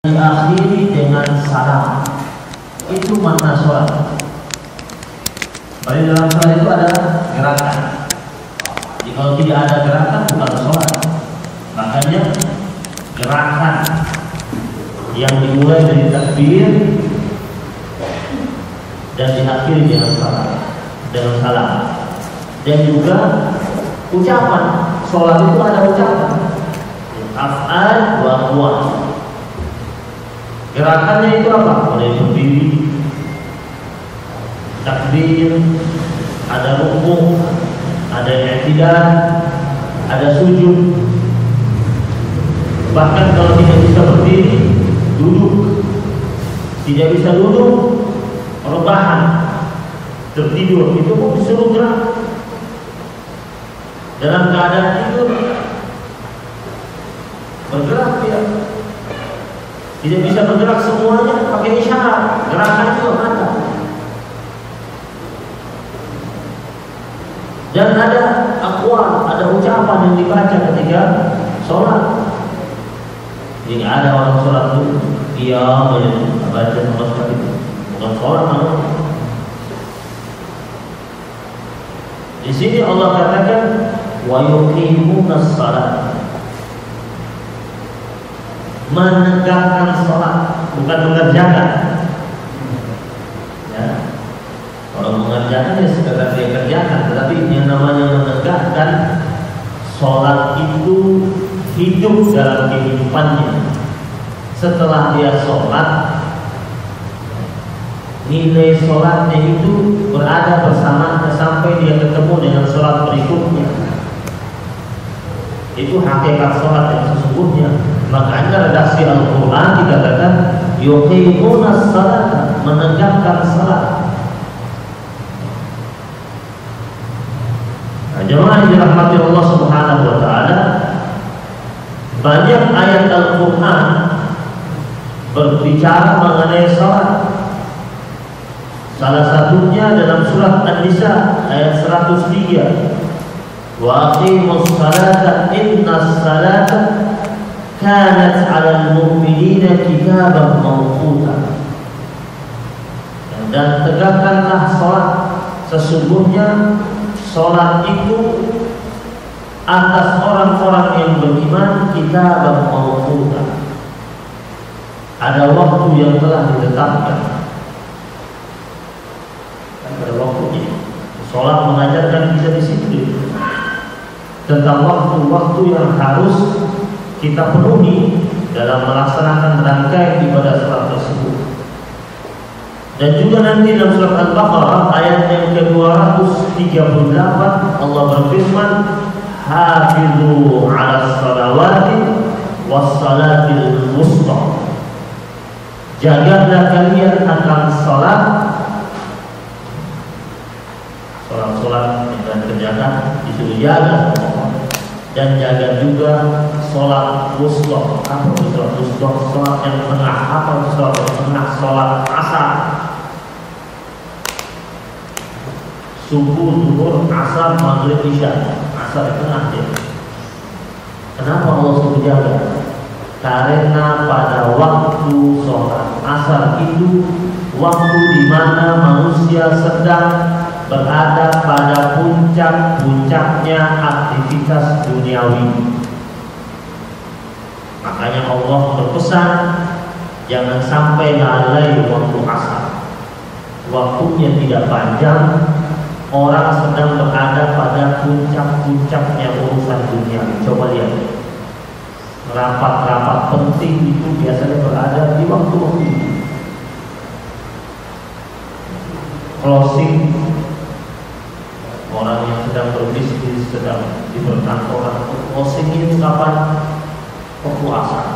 diakhiri dengan salam. Itu makna sholat. Pada dalam sholat itu ada gerakan. Jadi kalau tidak ada gerakan bukan sholat. Makanya gerakan yang dimulai dari takbir dan diakhiri dengan salam. Dan juga ucapan. Sholat itu ada ucapan. Af'al wa aqwal. Gerakannya itu apa? Mulai berdiri, takbir, ada rukuk, ada i'tidal, ada sujud. Bahkan kalau tidak bisa berdiri, duduk. Tidak bisa duduk, rebahan, tertidur. Itu pun disuruh gerak. Dalam keadaan tidur, bergerak dia. Tidak bisa bergerak semuanya pakai isyarat, gerakan juga ada. Dan ada aqwal, ada ucapan yang dibaca ketika sholat. Jadi ada orang sholat itu dia baca sama sekali, bukan sholat namanya. Di sini Allah katakan wa yuqimunas shalah, menegakkan sholat, bukan mengerjakan. Ya, kalau mengerjakan ya sekedar dia kerjakan, tetapi yang namanya menegakkan sholat itu hidup dalam kehidupannya. Setelah dia sholat, nilai sholatnya itu berada bersamanya sampai dia ketemu dengan sholat berikutnya. Itu hakikat sholat yang sesungguhnya. Makanya redaksi Al-Quran dikatakan yuqimunas shalah, menegakkan salat. Nah, jemaah yang dirahmati Allah Subhanahu wa taala, banyak ayat Al-Quran berbicara mengenai salat. Salah satunya dalam surat An-Nisa ayat 103. Wa aqimus salata innas salata kanat 'alal mu'minina kitaban mawquta. Dan tegakkanlah salat, sesungguhnya salat itu atas orang-orang yang beriman kitaban mawquta. Ada waktu yang telah ditetapkan. Ada waktunya. Salat mengajarkan kita disiplin tentang waktu-waktu yang harus kita penuhi dalam melaksanakan rangkaian ibadah salat tersebut. Dan juga nanti dalam surat Al-Baqarah ayat yang ke-238 Allah berfirman, hafizu 'alas salawati was salatil wusta. Jagalah kalian akan salat, salat yang kerjakan disuruh jaga, dan jaga juga sholat wusta. Apa itu sholat wusta? Sholat yang tengah. Apa itu sholat yang tengah? Sholat asar, subuh, zuhur, asar, maghrib, isya. Asar di tengah dia. Kenapa Allah suruh jaga? Karena pada waktu sholat asar itu waktu di mana manusia sedang berada pada puncak-puncaknya aktivitas duniawi. Makanya Allah berpesan jangan sampai lalai waktu asar. Waktunya tidak panjang, orang sedang berada pada puncak-puncaknya urusan dunia. Coba lihat, rapat-rapat penting itu biasanya berada di waktu-waktu itu. Closing, orang yang sedang berbisnis, sedang di perkantoran, closing itu kapan? Waktu asar.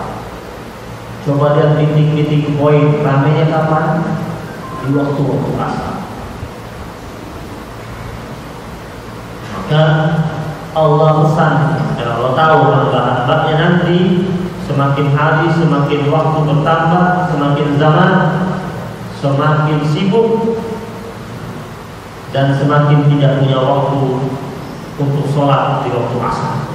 Coba lihat meeting point, ramenya kapan? Di waktu asar. Maka Allah pesan, dan Allah tahu lambat-lambatnya nanti semakin hari, semakin waktu bertambah, semakin zaman, semakin sibuk, dan semakin tidak punya waktu untuk sholat di waktu asar.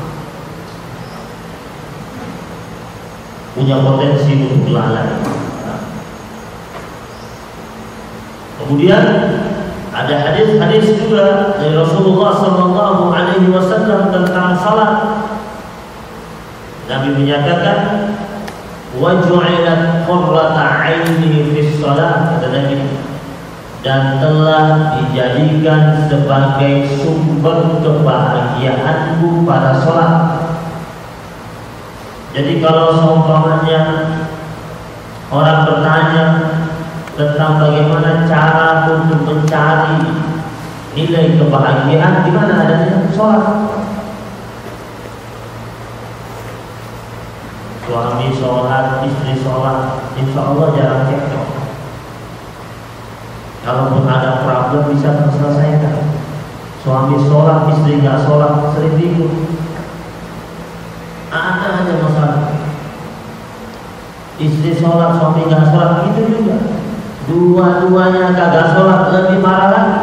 punya potensi untuk lalai. Kemudian ada hadis-hadis juga dari Rasulullah Sallallahu Alaihi Wasallam tentang salat. Nabi menyatakan, "Waju'ilat qurrata 'aini fi shalah," kata Nabi, dan telah dijadikan sebagai sumber kebahagiaanku pada sholat. Jadi kalau seumpamanya orang bertanya tentang bagaimana cara untuk mencari nilai kebahagiaan, di mana adanya sholat. Suami sholat, istri sholat, insya Allah jarang cekcok. Kalaupun ada problem bisa terselesaikan. Suami sholat, istri nggak sholat, sering bingung. Ada aja masalah. Istri sholat, suami nggak sholat, gitu juga. Dua-duanya kagak sholat, lebih parah lagi.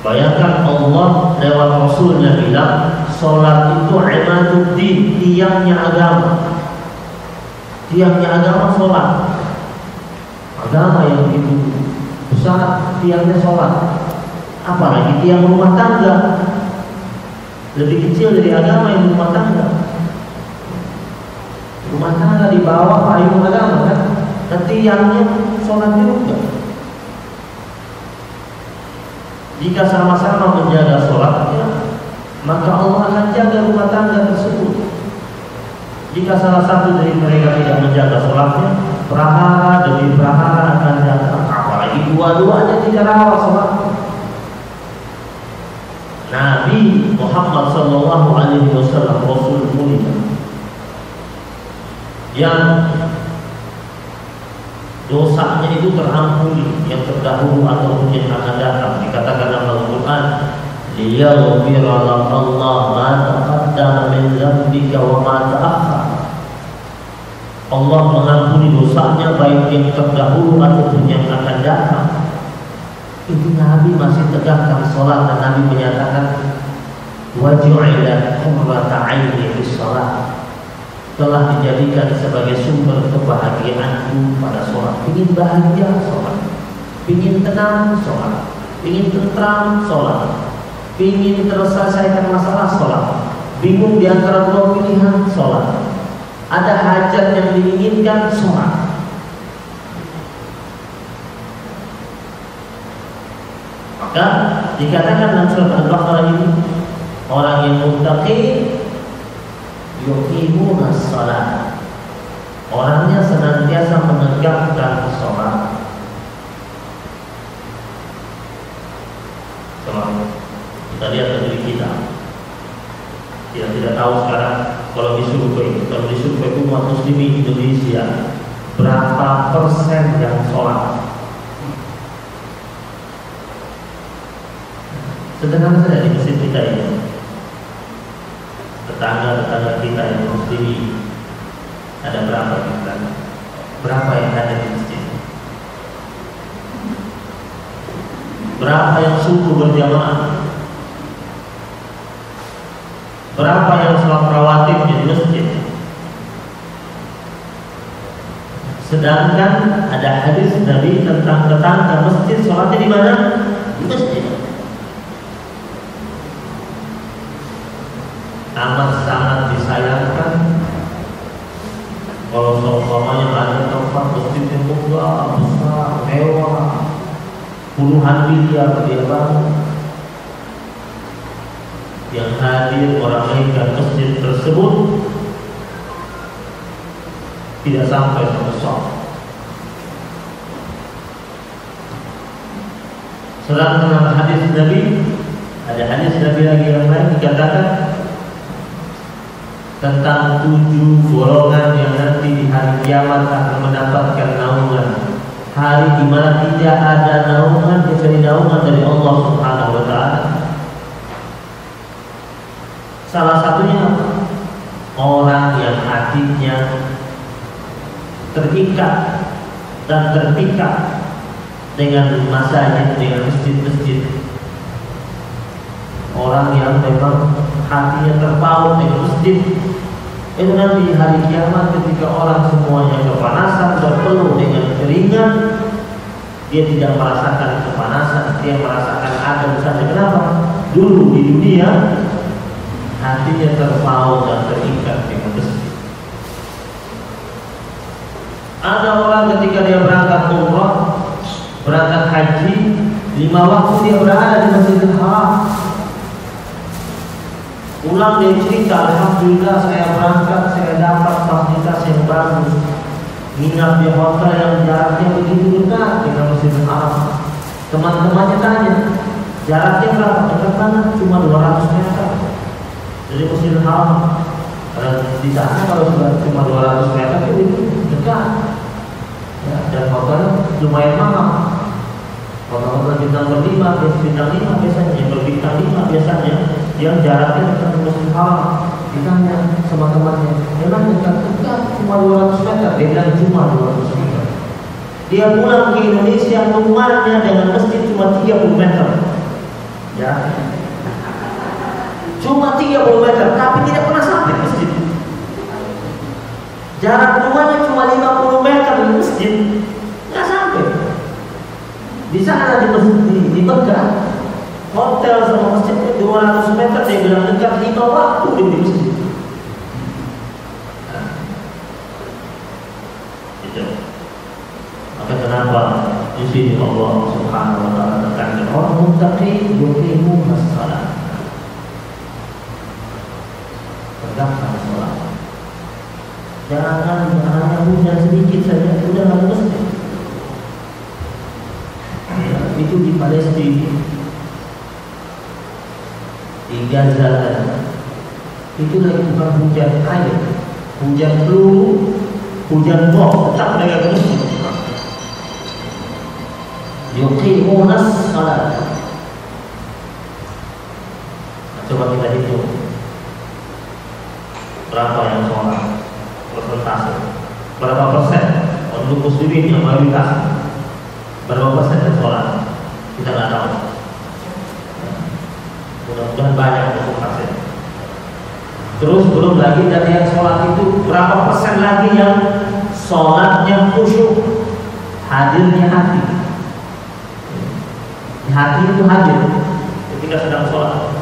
Bayangkan Allah lewat Rasulnya bilang, sholat itu imaduddin, tiangnya agama. Tiangnya agama sholat. Agama yang begitu besar, tiangnya sholat. Apalagi tiang rumah tangga, lebih kecil dari agama yang rumah tangga. Rumah tangga di bawah payung agama kan, dan tiangnya sholat juga. Jika sama-sama menjaga sholatnya, maka Allah akan jaga rumah tangga tersebut. Jika salah satu dari mereka tidak menjaga sholatnya, prahara demi prahara akan datang. Apalagi dua-duanya tidak rawat sholatnya. Nabi Muhammad Sallallahu Alaihi Wasallam, Rasul mulia, yang dosanya itu terampuni, yang terdahulu ataupun yang akan datang. Dikatakan dalam Al-Quran, liyaghfira laka Allah ma taqaddama min dzambika wa ma ta'akhkhar. Allah mengampuni dosanya baik yang terdahulu ataupun yang akan datang. Itu Nabi masih tegakkan sholat, dan Nabi menyatakan, waju'ilat qurrata 'aini fi shalah, telah dijadikan sebagai sumber kebahagiaanku pada sholat. Ingin bahagia sholat, ingin tenang sholat, ingin tentram sholat, ingin terselesaikan masalah sholat, bingung di antara dua pilihan sholat, ada hajat yang diinginkan sholat. Maka dikatakan dalam surat Al-Baqarah ini, orang yang muttaqi yuqimuna shalah, orangnya senantiasa menegakkan sholat. Kita lihat dari kita. Kita tidak tahu sekarang kalau disurvei umat muslimin Indonesia, berapa persen yang sholat. Sederhana saja di masjid kita ini, tetangga-tetangga kita yang muslimin, ada berapa kita? Berapa yang ada di masjid? Berapa yang subuh berjamaah? Berapa yang sholat rawatib di masjid? Sedangkan ada hadis Nabi tentang tetangga masjid sholatnya di mana? Di masjid. Amat sangat disayangkan kalau seumpamanya ada tempat masjid yang megah, besar, mewah, puluhan miliar dia bangun, yang hadir meramaikan masjid tersebut tidak sampai satu sok. Sedangkan hadis Nabi, ada hadis Nabi lagi yang lain dikatakan tentang 7 golongan yang nanti di hari kiamat akan mendapatkan naungan, hari di mana tidak ada naungan kecuali naungan dari Allah Subhanahu wa taala. Salah satunya apa? Orang yang hatinya terikat dan terpikat dengan masjid, dengan masjid-masjid. Orang yang memang hatinya terpaut dengan masjid, Itu nanti hari kiamat ketika orang semuanya kepanasan dan penuh dengan keringat, dia tidak merasakan kepanasan, dia merasakan adem saja. Kenapa? Dulu di dunia hatinya terpaut dan terikat dengan besi. Ada orang ketika dia berangkat umrah, berangkat haji, 5 waktu dia berada di Masjidil Haram. Pulang dia cerita, alhamdulillah saya berangkat, saya dapat fasilitas yang bagus, nginap di hotel yang jaraknya begitu dekat dengan Masjidil Haram. Teman-temannya tanya, jaraknya berapa? Dekat banget, cuma 200 meter dari Masjidil Haram. Di sana kalau sudah cuma 200 meter itu dekat. Ya, dan hotel lumayan mahal. Hotel bintang 5, bintang 5 biasanya, yang berbintang 5 biasanya, yang jaraknya dekat Masjidil Haram. Ditanya sama temannya, memang dekat cuma 200 meter? Dia bilang cuma 200 meter. Dia pulang ke Indonesia, rumahnya dengan masjid cuma 30 meter. Ya, cuma 30 meter, tapi tidak pernah sampai masjid. Jarak rumahnya cuma 50 meter di masjid, nggak sampai. Di sana di Mekah, hotel sama masjidnya 200 meter, dia bilang dekat 5 waktu di masjid. Nah, itu. Maka kenapa di sini Allah Subhanahu wa taala tekankan orang muttaqi yuqimu as-shalah. Tegakkan salat. Jangan hanya hujan sedikit saja sudah nggak masjid. Ya, itu di Palestina, di Gaza, itu lagi bukan hujan air, hujan peluru, hujan bom, tetap mereka masjid. Yuqimunas salat. Coba kita hitung berapa yang sholat, persentase, berapa persen untuk muslimin yang mayoritas, berapa persen yang sholat, kita nggak tahu. Mudah-mudahan banyak persentase. Terus belum lagi dari yang sholat itu berapa persen lagi yang sholatnya khusyuk, hadirnya hati. Hati itu hadir ketika sedang sholat.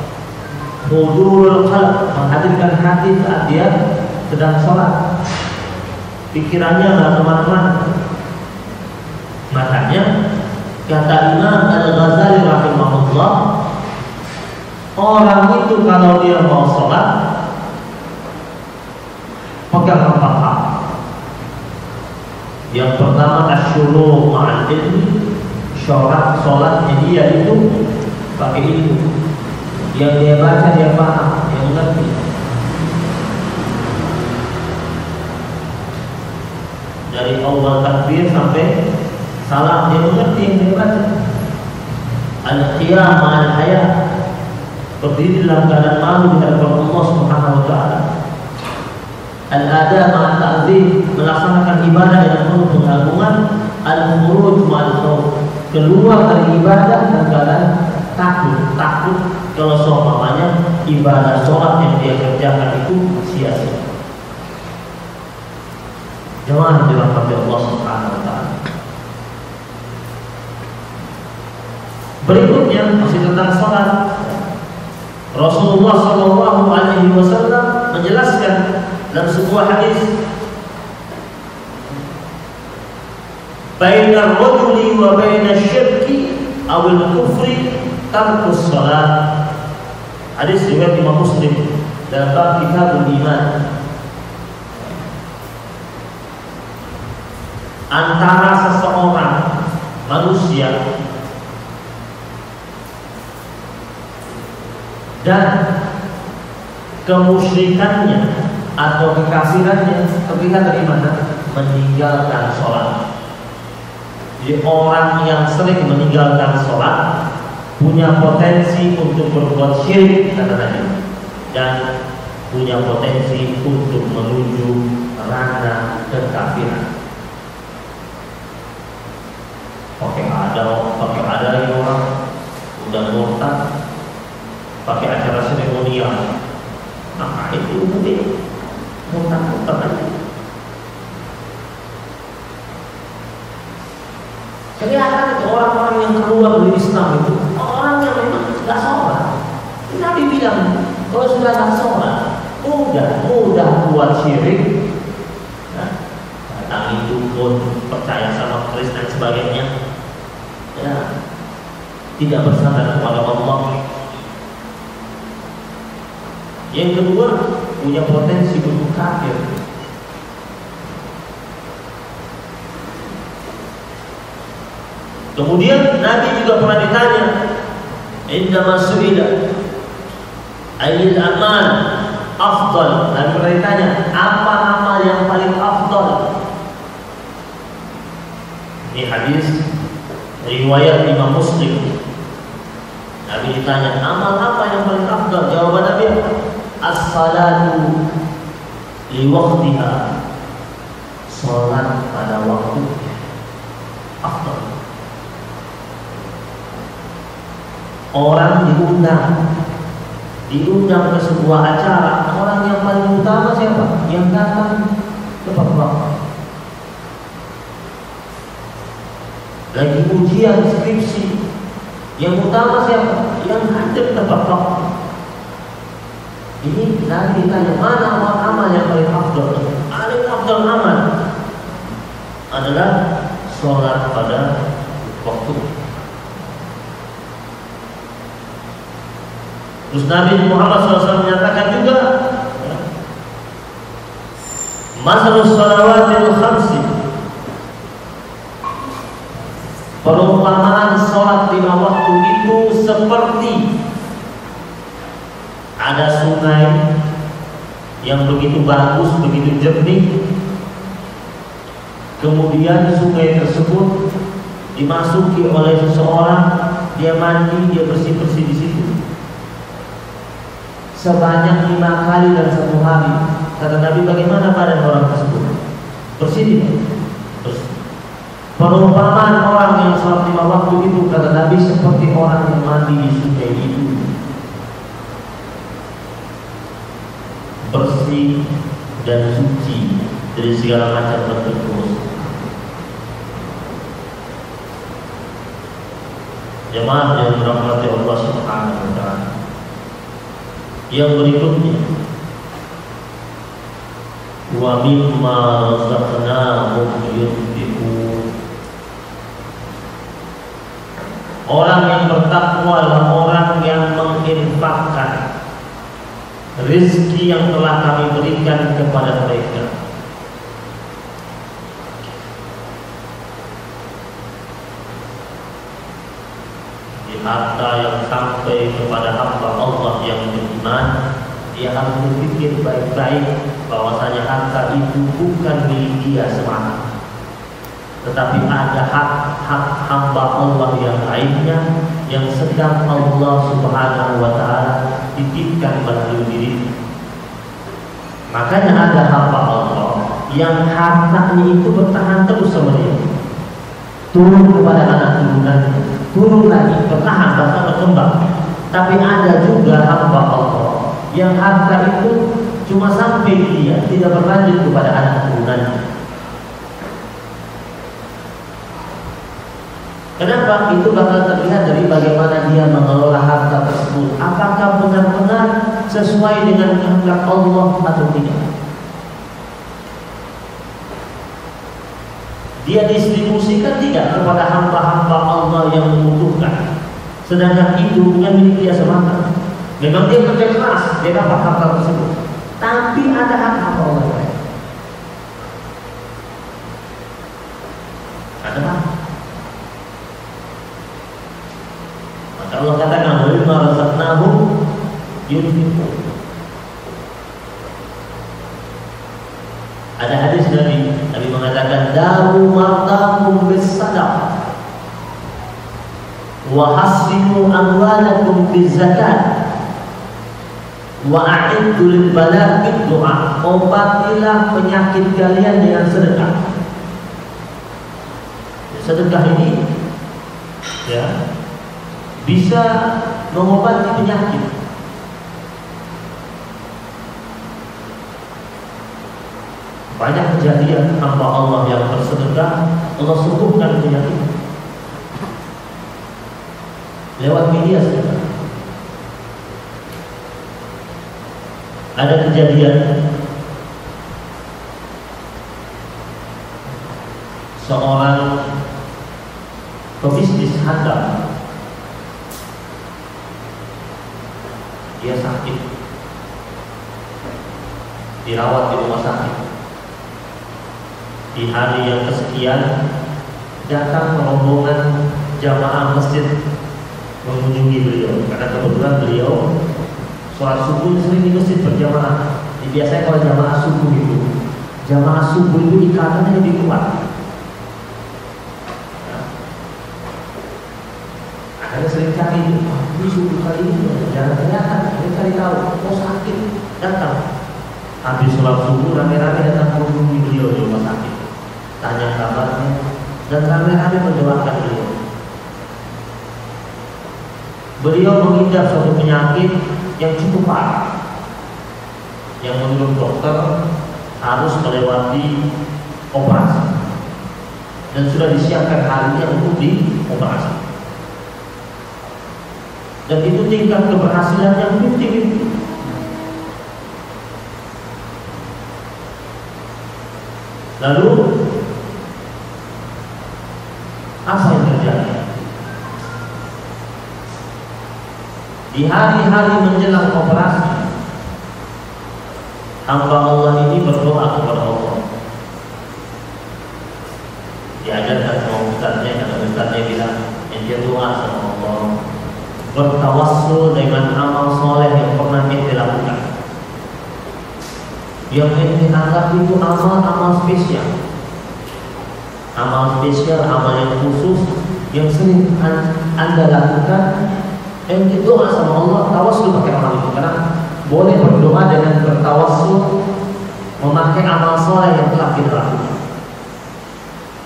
Hudurul qalb, menghadirkan hati saat dia sedang sholat. Pikirannya nggak kemana-mana. Makanya kata Imam Al-Ghazali rahimahullah, orang itu kalau dia mau sholat pegang 4 hal. Yang pertama asyuru ma'al ilmi, sholatnya dia itu pakai ilmu. Yang dia baca dia paham, yang mengerti. Dari awal takbir sampai salam dia mengerti yang dia baca. Al-qiyam al-haya, berdiri dalam keadaan malu di hadapan Allah Subhanahu wa taala. Al-adab ma'at-ta'zim, melaksanakan ibadah dengan penuh pengagungan. Al-khuruj ma'al-khawf, keluar dari ibadah dan keadaan takut kalau seumpamanya ibadah sholat yang dia kerjakan itu sia-sia. Jangan dirahmati Allah Subhanahu wa taala. Berikutnya masih tentang sholat. Rasulullah Shallallahu Alaihi Wasallam menjelaskan dalam sebuah hadis, baina rajuli wa baina syirki awil kufri tarkus salat. Hadis riwayat Imam Muslim dalam bab Kitabul Iman. Antara seseorang manusia dan kemusyrikannya atau kekafirannya terlihat dari mana? Meninggalkan sholat. Jadi orang yang sering meninggalkan sholat punya potensi untuk berbuat syirik kata Nabi, dan punya potensi untuk menuju ranah kekafiran. Pakai ada lagi orang udah murtad, pakai acara seremonial. Nah itu mungkin Kelihatan itu orang-orang yang keluar dari Islam itu orang yang memang nggak sholat. Nabi bilang kalau sudah nggak sholat, mudah buat syirik. Datang itu pun percaya sama Kristus dan sebagainya. Ya, tidak bersandar kepada Allah. Yang kedua, punya potensi untuk kafir. Kemudian Nabi juga pernah ditanya, "Indama su'ila ayyul amal afdal?" Nabi pernah ditanya, apa amal yang paling afdal? Ini hadis riwayat Imam Muslim. Nabi ditanya, amal apa yang paling afdal? Jawaban Nabi, as-salatu li waqtiha. Salat pada waktunya afdal. Orang diundang ke sebuah acara, orang yang paling utama siapa? Yang datang tepat waktu. Lagi ujian skripsi, yang utama siapa? Yang hadir tepat waktu. Ini Nabi tanya, mana amal yang paling afdal? Paling afdal amal adalah sholat pada waktu. Terus Nabi Muhammad SAW menyatakan juga, masalus shalawatil khamsi, perumpamaan sholat 5 waktu itu seperti ada sungai yang begitu bagus, begitu jernih. Kemudian sungai tersebut dimasuki oleh seseorang, dia mandi, dia bersih-bersih di situ sebanyak 5 kali dalam 1 hari. Kata Nabi, bagaimana badan orang tersebut? Bersih tidak? Bersih. Perumpamaan orang yang sholat 5 waktu itu, kata Nabi, seperti orang yang mandi di sungai itu, bersih dan suci dari segala macam bentuk dosa. Jemaah yang dirahmati Allah Subhanahu wa taala. Yang berikutnya, wa mimma razaqnahum yunfiqun. Orang yang bertakwa adalah orang yang menginfakkan rezeki yang telah kami berikan kepada mereka. Harta yang sampai kepada hamba Allah yang beriman, dia harus berpikir baik-baik bahwasanya harta itu bukan milik dia semata, tetapi ada hak hamba Allah yang lainnya yang sedang Allah Subhanahu wa taala titipkan melalui diri. Makanya ada hamba Allah yang hartanya itu bertahan terus sama dia, turun kepada anak turunannya, turun lagi, bertahan, bahkan berkembang. Tapi ada juga hamba Allah yang harta itu cuma sampai dia, tidak berlanjut kepada anak turunannya. Kenapa? Itu bakal terlihat dari bagaimana dia mengelola harta tersebut. Apakah benar-benar sesuai dengan kehendak Allah atau tidak? Dia distribusikan tidak kepada hamba-hamba Allah yang membutuhkan, sedangkan itu bukan milik dia semata. Memang dia kerja keras, dia dapat harta tersebut, tapi ada hak hamba Allah lain. Ada hak. Maka Allah katakan, wa mimma razaqnahum yunfiqun. Ada hadis Nabi mengatakan, daru martakum bis sadaqah wa hasimu amwalakum biz zakat wa a'iddu lil bala bid du'a. Obatilah penyakit kalian dengan sedekah. Sedekah ini ya bisa mengobati penyakit. Banyak kejadian hamba Allah yang bersedekah, Allah sembuhkan penyakit. lewat media sekarang. Ada kejadian seorang pebisnis handal, dia sakit, dirawat di rumah sakit. Di hari yang kesekian datang rombongan jamaah masjid mengunjungi beliau, karena kebetulan beliau sholat subuh sering di masjid berjamaah. Biasanya kalau jamaah subuh itu ikatannya lebih kuat. Akhirnya sering cari, ini subuh kali ini jangan kelihatan, ini cari tahu, oh sakit, datang. Habis sholat subuh rame-rame datang mengunjungi beliau di rumah sakit, tanya kabarnya, dan rame-rame mendoakan beliau. Beliau mengidap suatu penyakit yang cukup parah, yang menurut dokter harus melewati operasi, dan sudah disiapkan harinya untuk dioperasi. Dan itu tingkat keberhasilan yang 50-50. Lalu apa yang terjadi? Di hari-hari menjelang operasi, hamba Allah ini berdoa kepada Allah. Diajarkan sama ustaznya, kata ustaznya bilang, ente doa sama Allah, bertawassul dengan amal soleh yang pernah ente lakukan, yang ente anggap itu amal spesial, amal yang khusus yang sering anda lakukan. Ente doa sama Allah, tawassul pakai amal itu, karena boleh berdoa dengan bertawassul memakai amal soleh yang telah kita lakukan.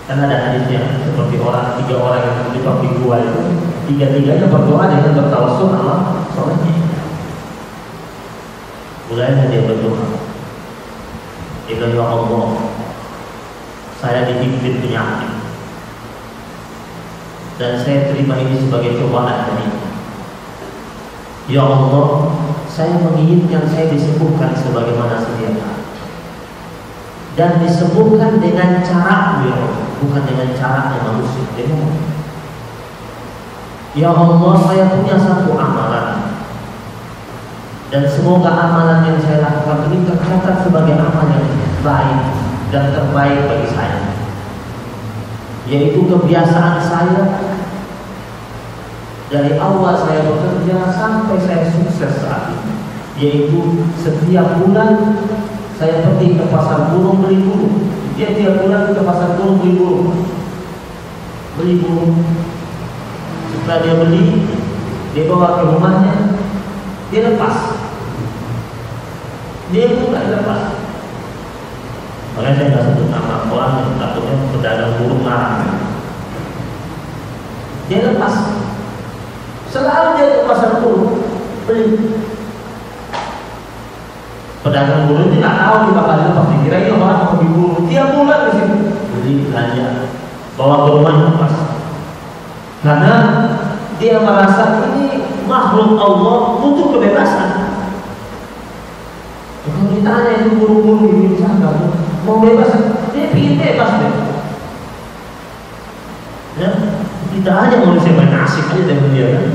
Kan ada hadisnya, seperti tiga orang yang terjebak di gua itu, tiga-tiganya berdoa dengan bertawassul amal solehnya. Mulainya dia berdoa, dia ya Allah, saya dihimpit penyakit, dan saya terima ini sebagai cobaan dari ya Allah, saya menginginkan saya disembuhkan sebagaimana sedia kala, dan disembuhkan dengan cara ya Allah, bukan dengan cara yang manusia. Ya Allah, saya punya satu amalan, dan semoga amalan yang saya lakukan ini tercatat sebagai amal yang baik dan terbaik bagi saya, yaitu kebiasaan saya dari awal saya bekerja sampai saya sukses saat ini, yaitu setiap bulan saya pergi ke pasar burung beli burung. Dia tiap bulan ke pasar burung beli burung. Setelah dia beli, dia bawa ke rumahnya, dia lepas. Dia buka, lepas. Makanya saya nggak sebut nama orang yang takutnya pedagang burung marah. Dia lepas. Selalu dia ke pasar burung beli. Pedagang burung ini nggak tahu di bakal lepas, dikira ini orang mau beli burung. Tiap bulan di situ beli, belanja, bawa ke rumah lepas. Karena dia merasa ini makhluk Allah butuh kebebasan. Kalau ditanya itu burung-burung ini bisa nggak mau bebas, dia ingin bebas deh. Ya, tidak hanya manusia main asik aja dengan dia kan.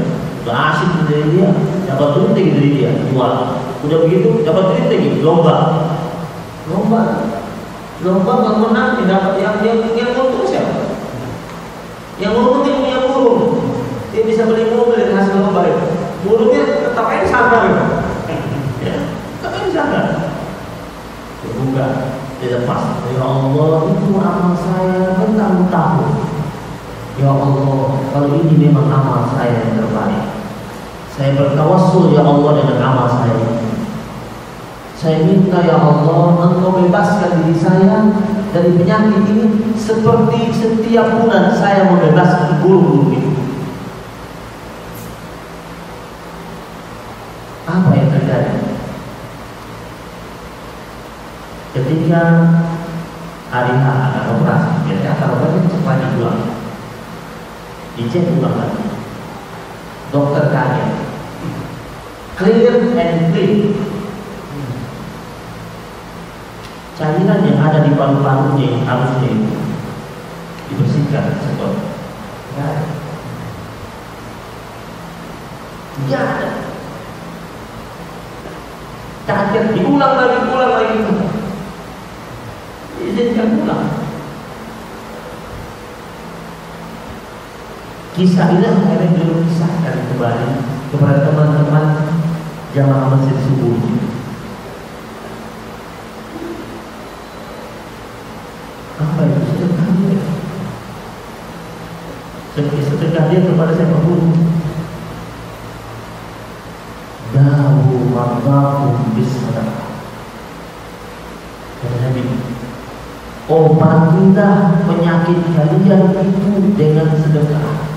Udah asik dari dia, dapat duit lagi dari dia, jual. Udah begitu, dapat duit lagi, lomba nggak menang, dapat yang untung siapa? Yang untung dia punya burung, dia bisa beli mobil dari hasil lomba itu. Burungnya tetap aja sabar ya, tetap aja sabar. Buka, dia lepas. Ya Allah, itu amal saya bertahun-tahun. Ya Allah, kalau ini memang amal saya yang terbaik, saya bertawassul ya Allah dengan amal saya ini. Saya minta ya Allah, Engkau bebaskan diri saya dari penyakit ini, seperti setiap bulan saya membebaskan burung-burung itu. Apa yang terjadi? Ketika hari H akan operasi, biasanya akan operasi cepat dijual, dicek ulang lagi. dokter kaget. Clear and clean. Cairan yang ada di paru-parunya yang harusnya dibersihkan, sedot. Tidak ada. Kaget, diulang lagi. Izinkan ulang. Kisah ini akhirnya beliau kisahkan kembali kepada teman-teman jamaah masjid subuh. Apa itu sedekah dia? Sedekah dia kepada siapa pun. Dawu mardakum bis-sadaqah. Kata Nabi, obatilah penyakit kalian itu dengan sedekah.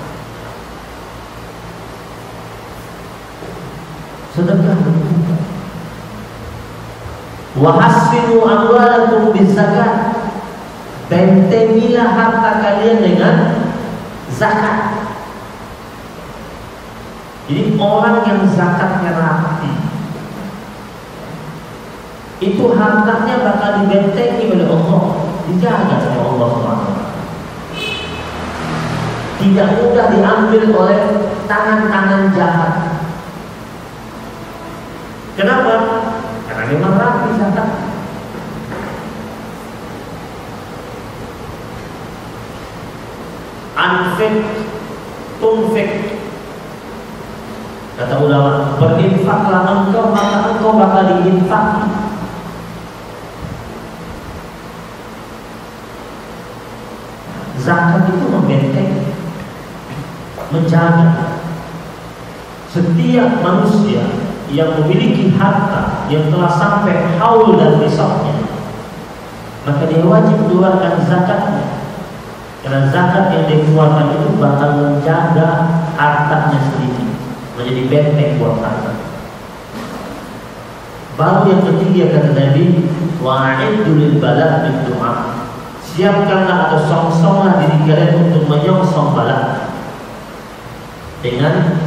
Sedekah berbuka. Wahassinu amwalakum bis-zakat. Bentengilah harta kalian dengan zakat. Jadi orang yang zakatnya rapi, itu hartanya bakal dibentengi oleh Allah, dijaga oleh Allah SWT. Tidak mudah diambil oleh tangan-tangan jahat. Kenapa? Karena memang rapi zakat. Anfik, tunfik. Kata ulama, berinfaklah engkau, maka engkau bakal diinfaki. Zakat itu membenteng, menjaga. Setiap manusia yang memiliki harta yang telah sampai haul dan nisabnya, maka dia wajib keluarkan zakatnya. Karena zakat yang dikeluarkan itu bakal menjaga hartanya sendiri, menjadi benteng buat harta. Baru yang ketiga kata Nabi, wa'iddu lil bala' bid du'a. Siapkanlah atau songsonglah diri kalian untuk menyongsong bala dengan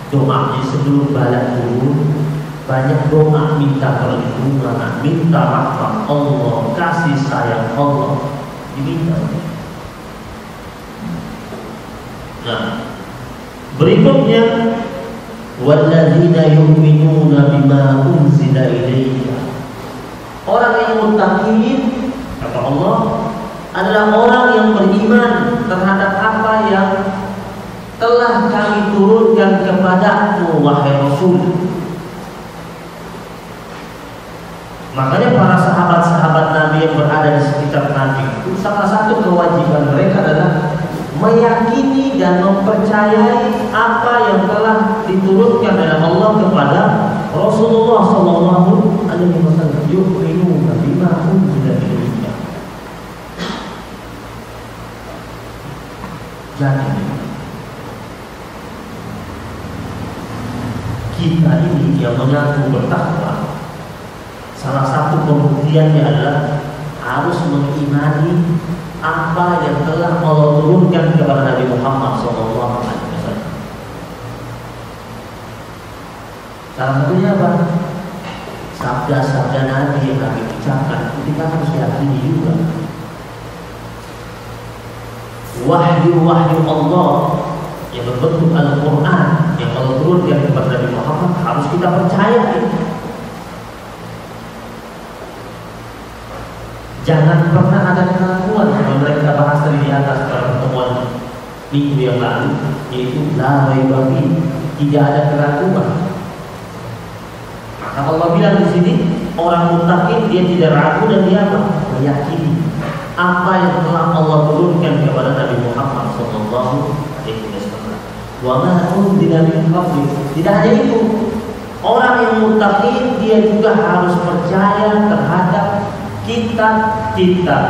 doa. Jadi sebelum bala turun, banyak doa, minta perlindungan, minta rahmat Allah, kasih sayang Allah, diminta. Nah, berikutnya walladzina yu'minuna bima unzila ilayka. Orang yang muttaqin, kata Allah, adalah orang yang beriman terhadap apa yang telah kami turunkan kepadamu wahai Rasul. Makanya para sahabat-sahabat Nabi yang berada di sekitar Nabi, salah satu kewajiban mereka adalah meyakini dan mempercayai apa yang telah diturunkan oleh Allah kepada Rasulullah sallallahu alaihi wasallam. Yu'minuna bima unzila ilayka. Jadi kita ini yang mengaku bertakwa, salah satu pembuktiannya adalah harus mengimani apa yang telah Allah turunkan kepada Nabi Muhammad SAW. Salah satunya apa? Sabda-sabda Nabi yang Nabi ucapkan, kita harus yakini juga. Wahyu-wahyu Allah yang berbentuk Al-Quran yang Allah turunkan kepada Nabi Muhammad harus kita percaya. Jangan pernah ada keraguan yang mereka bahas di atas pada pertemuan minggu yang lalu, yaitu la raiba fi, tidak ada keraguan. Maka Allah bilang di sini, orang muttaqin dia tidak ragu dan dia meyakini apa yang telah Allah turunkan kepada Nabi Muhammad sallallahu alaihi wasallam. Wa ma unzila min qablik. Tidak hanya itu, orang yang muttaqin dia juga harus percaya terhadap kitab-kitab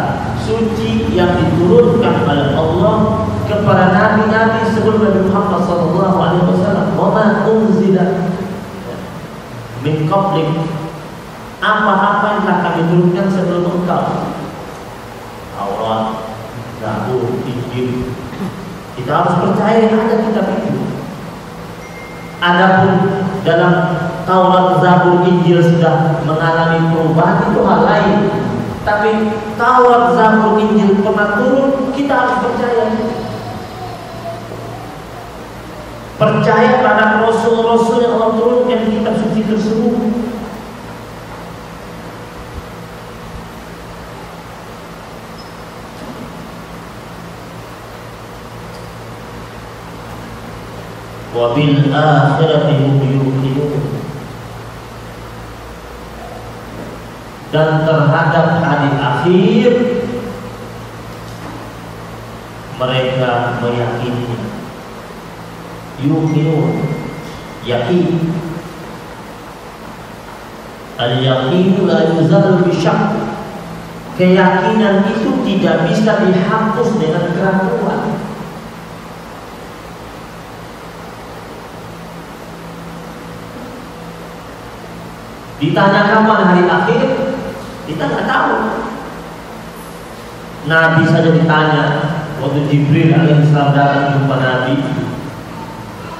suci yang diturunkan oleh Allah kepada nabi-nabi sebelum Nabi Muhammad SAW. Wa ma unzila min qablik, apa-apa yang telah kami turunkan sebelum engkau. Taurat, Zabur, Injil. Kita harus percaya ada kitab itu. Adapun dalam Taurat, Zabur, Injil sudah mengalami perubahan itu hal lain. Tapi Taurat, Zabur, Injil pernah turun, kita harus percaya. Percaya pada Rasul-Rasul yang Allah turunkan di kitab suci tersebut. Wa bil akhirati hum yuqinun. Dan terhadap hari akhir mereka meyakini. Yuqinun, yakin. Al-yaqinu la yuzalu bisyak. Keyakinan itu tidak bisa dihapus dengan keraguan. Ditanya kapan hari akhir, kita nggak tahu. Nabi saja ditanya waktu Jibril alaihissalam datang jumpa Nabi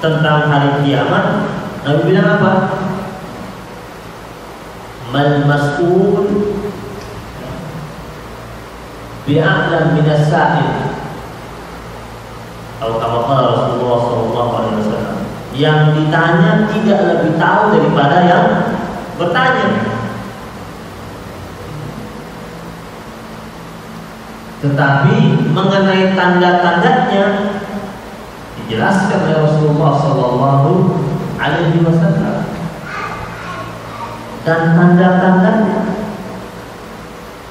tentang hari kiamat, Nabi bilang apa? Mal mas'ul bi'a'lam minas sa'il. Atau kama qala Rasulullah sallallahu alaihi wasallam, yang ditanya tidak lebih tahu daripada yang bertanya. Tetapi mengenai tanda-tandanya dijelaskan oleh Rasulullah sallallahu alaihi wasallam. Dan tanda-tandanya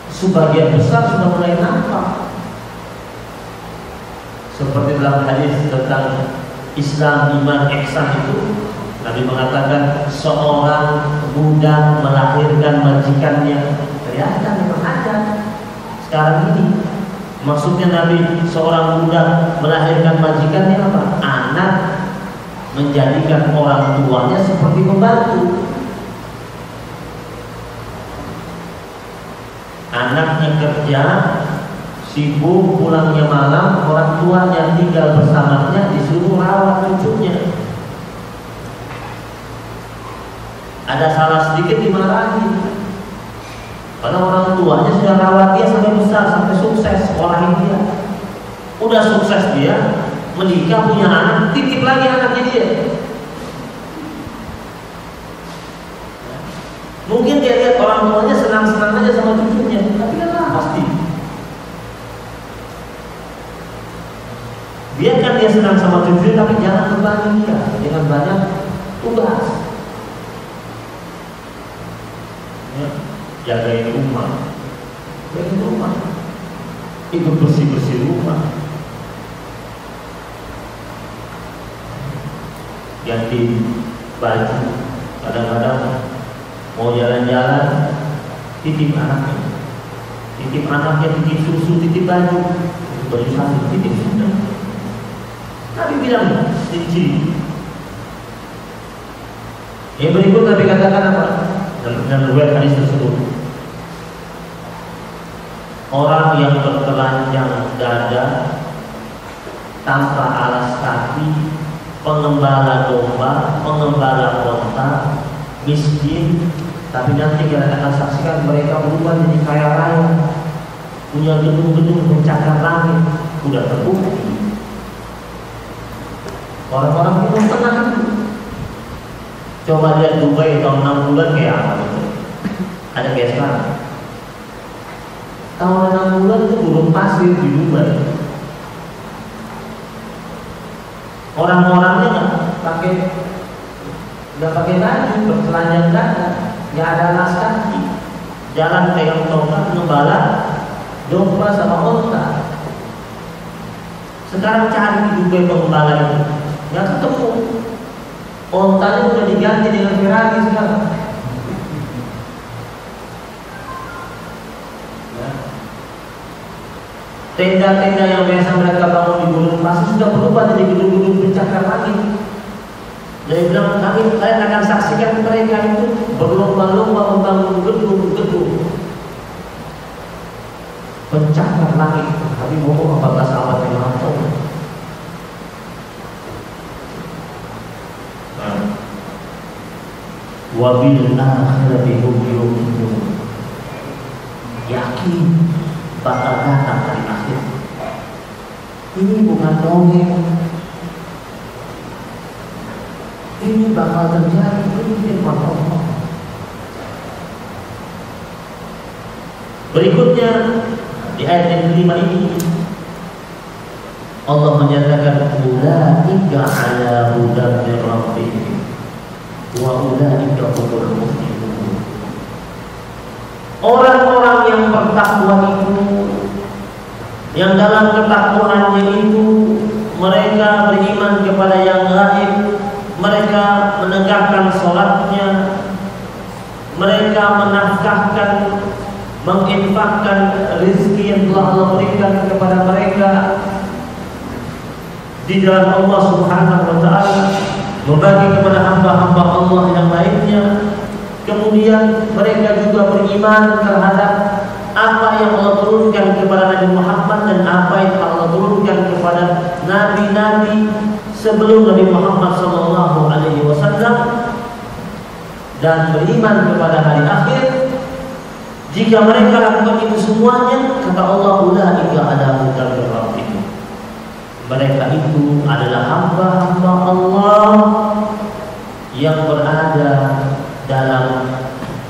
sebagian besar sudah mulai nampak. Seperti dalam hadis tentang Islam, iman, ihsan itu Nabi mengatakan seorang budak melahirkan majikannya. Kelihatan memang ada sekarang ini. Maksudnya Nabi, seorang budak melahirkan majikannya apa? Anak menjadikan orang tuanya seperti pembantu. Anaknya kerja, sibuk, pulangnya malam, orang tuanya tinggal bersamanya, disuruh rawat cucunya. Ada salah sedikit dimarahi. Karena orang tuanya sudah rawat dia sampai besar, sampai sukses, orang dia. Udah sukses dia, menikah, punya anak, titip lagi anaknya dia. Mungkin dia lihat orang tuanya senang-senang aja sama cucunya, tapi kan pasti. Biarkan dia senang sama cucunya, tapi jangan berbagi dia dengan banyak tugas. Jagain rumah, ikut bersih-bersih rumah, ganti baju. Kadang-kadang mau jalan-jalan, titip anaknya, titip susu, titip baju satu, titip sudah. Nabi bilang ciri-ciri. Yang berikut Nabi katakan apa? Dalam riwayat hadis tersebut, orang yang bertelanjang dada tanpa alas kaki, pengembala domba, pengembala onta, miskin, tapi nanti kita akan saksikan mereka berubah jadi kaya raya, punya gedung-gedung mencakar langit. Udah terbukti. Orang-orang itu tenang. Coba lihat Dubai tahun 6 bulan kayak apa gitu. Ada kayak sekarang. Tahun 6 bulan itu gurun pasir di Dubai. Orang-orangnya nggak pakai baju, bertelanjang dada, nggak ada alas kaki, jalan pegang tongkat, ngembala domba sama onta. Sekarang cari di Dubai pengembala itu, nggak ketemu. Ontanya sudah diganti dengan Ferrari sekarang. Ya. Tenda-tenda yang biasa mereka bangun di gurun pasir sudah berubah jadi gedung-gedung pencakar langit. Dia bilang, kalian akan saksikan mereka itu berlomba-lomba membangun gedung-gedung pencakar langit. Tapi ngomong 14 abad yang lampau. wa bil akhirati hum yuqinun. Yakin bakal datang hari akhir. Ini bukan dongeng. Ini bakal terjadi, ini firman Allah. Berikutnya di ayat yang kelima ini Allah menyatakan ulaika ala hudan min rabbihim wa ulaika humul muflihun. Orang-orang yang bertakwa itu, yang dalam ketakwaannya itu mereka beriman kepada yang gaib, mereka menegakkan sholatnya, mereka menafkahkan, menginfakkan rezeki yang telah Allah berikan kepada mereka di jalan Allah Subhanahu wa taala, membagi kepada hamba-hamba Allah yang lainnya. Kemudian mereka juga beriman terhadap apa yang Allah turunkan kepada Nabi Muhammad dan apa yang Allah turunkan kepada nabi-nabi sebelum Nabi Muhammad SAW, dan beriman kepada hari akhir. Jika mereka lakukan itu semuanya, kata Allah, ulaika ala hudan min rabbihim. Mereka itu adalah hamba-hamba Allah yang berada dalam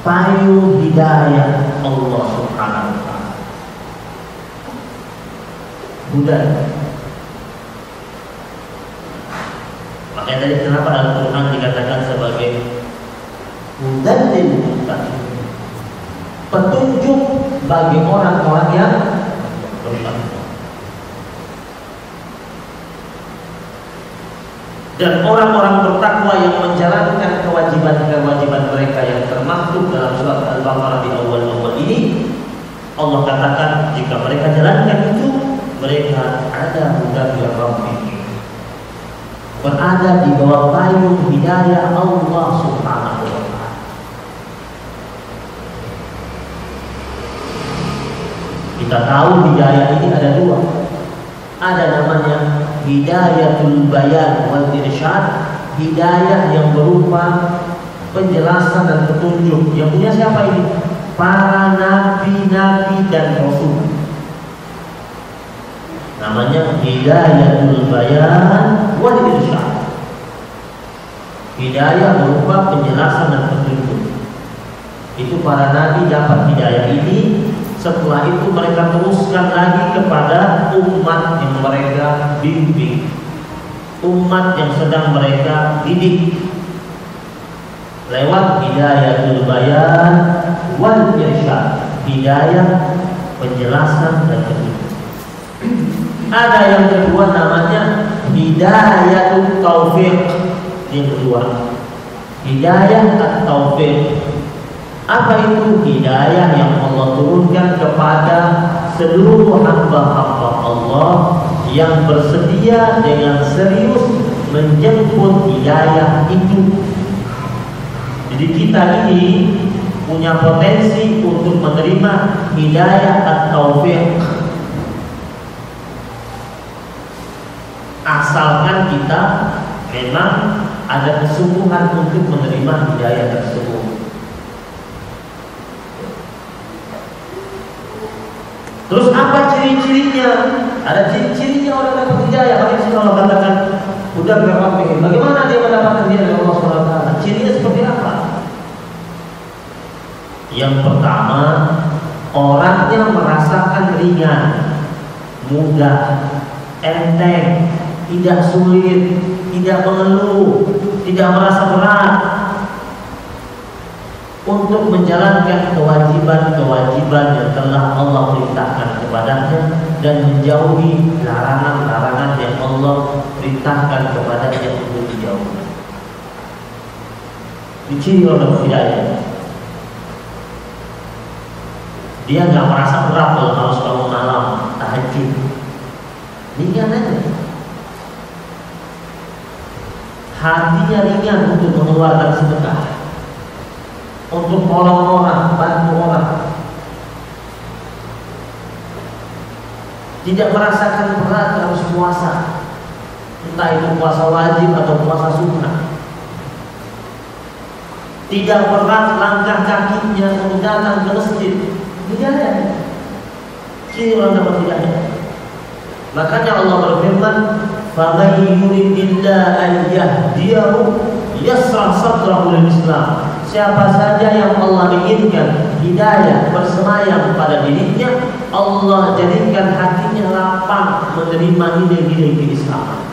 payung hidayah Allah Subhanahu wa taala. Hudan. Makanya tadi kenapa Al-Quran dikatakan sebagai hudan lil muttaqin, petunjuk bagi orang-orang yang bertakwa. Dan orang-orang bertakwa yang menjalankan kewajiban-kewajiban mereka yang termaktub dalam surat Al-Baqarah di awal-awal ini, Allah katakan jika mereka jalankan itu, mereka ada hudan min rabbihim, berada di bawah payung hidayah Allah Subhanahu wa taala. Kita tahu hidayah ini ada dua. Ada namanya hidayatul bayan wal irsyad, hidayah yang berupa penjelasan dan petunjuk. Yang punya siapa ini? Para nabi-nabi dan rasul. Namanya hidayatul bayan wal irsyad. Hidayah berupa penjelasan dan petunjuk. Itu para nabi dapat hidayah ini. Setelah itu mereka teruskan lagi kepada umat yang mereka bimbing, umat yang sedang mereka didik, lewat hidayatul bayan wal irsyad, hidayah penjelasan dan petunjuk. Ada yang kedua namanya hidayatul taufiq. Yang kedua, hidayah at-taufiq. Apa itu? Hidayah yang Allah turunkan kepada seluruh hamba-hamba Allah yang bersedia dengan serius menjemput hidayah itu. Jadi kita ini punya potensi untuk menerima hidayah at-taufiq, asalkan kita memang ada kesungguhan untuk menerima hidayah tersebut. Terus apa ciri-cirinya? Ada ciri-cirinya orang dapat hidayah. Bagaimana sih Allah katakan udah berapa? Bagaimana dia mendapatkan hidayah dari Allah SWT? Cirinya seperti apa? Yang pertama, orangnya merasakan ringan, mudah, enteng, tidak sulit, tidak mengeluh, tidak merasa berat untuk menjalankan kewajiban-kewajiban yang telah Allah perintahkan kepadanya dan menjauhi larangan-larangan yang Allah perintahkan kepadanya untuk dijauhi. Ciri orang hidayah. Dia nggak merasa berat kalau harus bangun malam tahajud. Ringan aja. Hatinya ringan untuk mengeluarkan sedekah, untuk nolong orang, bantu orang. Tidak merasakan berat harus puasa, entah itu puasa wajib atau puasa sunnah. tidak berat langkah kakinya untuk datang ke masjid. Hidayah. Ciri orang dapat hidayah. Makanya Allah berfirman, "Faman yuridillahu an yahdiyahu yashrah sadrahu lil Islam." Siapa saja yang Allah inginkan hidayah bersemayam pada dirinya, Allah jadikan hatinya lapang menerima nilai-nilai keislaman.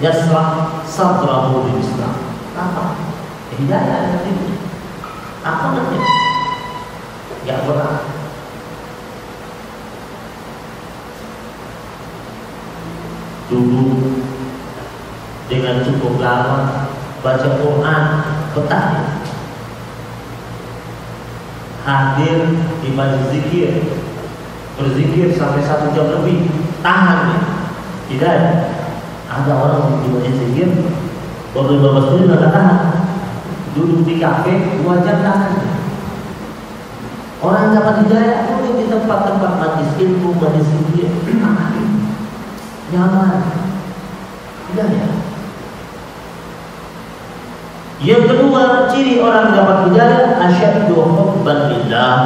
Yashrah sadrahu lil Islam. Apa? Hidayah itu. Apa namanya? Ya berat. Duduk dengan cukup lama baca Quran, betah. Hadir di majlis zikir, berzikir sampai 1 jam lebih, tahan. Tidak ada orang di majlis zikir baru 15 menit nggak tahan. Duduk di kafe 2 jam tahan. Orang yang dapat hidayah duduk di tempat-tempat majlis ilmu, majlis zikir, nyaman, hidayah. Yang kedua, ciri orang yang dapat hidayah asyaddu hubban lillah.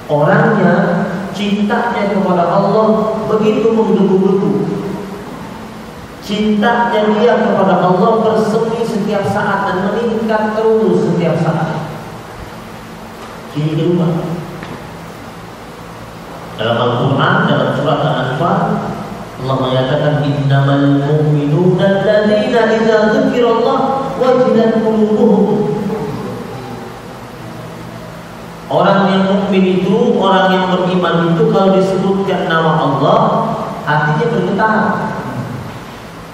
Orangnya cintanya kepada Allah begitu menggebu-gebu. Cintanya dia kepada Allah bersemi setiap saat dan meningkat terus setiap saat. Ciri kedua, dalam Al-Quran, dalam surat Al-Anfal, Allah menyatakan innamal mu'minuna alladzina idza dzukirallah wajilat qulubuhum. Orang yang mukmin itu, orang yang beriman itu kalau disebutkan nama Allah, hatinya bergetar.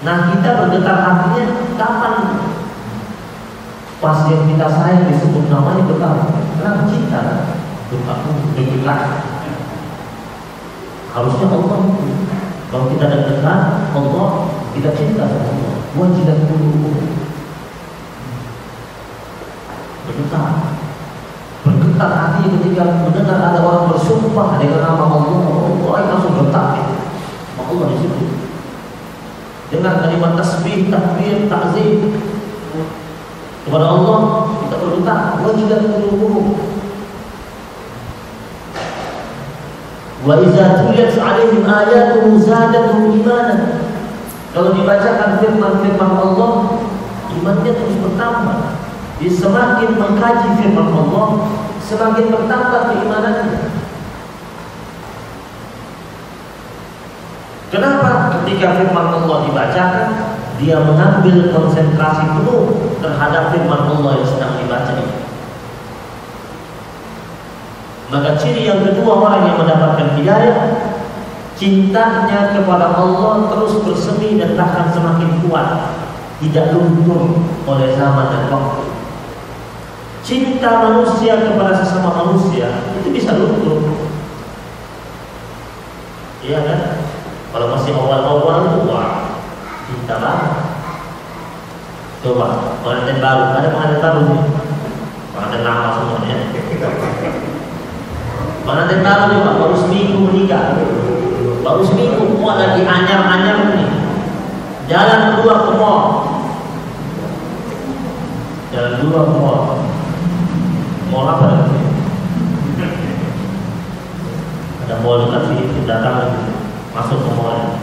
Nah, kita bergetar hatinya kapan? Pas yang kita sayang disebut namanya getar. Kenapa cinta? Bergetar. Harusnya Allah. Kalau kita dekat Allah, kita cinta sama Allah. Wajilat qulubuhum. Bergetar hati ketika mendengar ada orang bersumpah dengan nama Allah. Allah langsung getar. Allah di situ. Dengan kalimat tasbih, takbir, takzim kepada Allah, kita bergetar. Wajilat qulubuhum. Wa idza tuliyat 'alaihim ayatuhu zadatuhum imanan. Kalau dibacakan firman-firman Allah, imannya terus bertambah. Dia semakin mengkaji firman Allah, semakin bertambah keimanannya. Kenapa? Ketika firman Allah dibacakan, dia mengambil konsentrasi penuh terhadap firman Allah yang sedang dibaca ini. Maka ciri yang kedua orang yang mendapatkan hidayah, cintanya kepada Allah terus bersemi dan bahkan semakin kuat, tidak luntur oleh zaman dan waktu. Cinta manusia kepada sesama manusia itu bisa luntur, iya kan? Kalau masih awal-awal itu wah, cinta banget. Coba pengantin baru, ada pengantin baru nih, pengantin lama semuanya. Pengantin baru nih Pak, baru seminggu menikah, baru seminggu, mau lagi anyar-anyar nih. Jalan kedua ke mall, jalan kedua ke mall. Mall apa lagi? Ada mall dekat sini, datang lagi, masuk ke mall.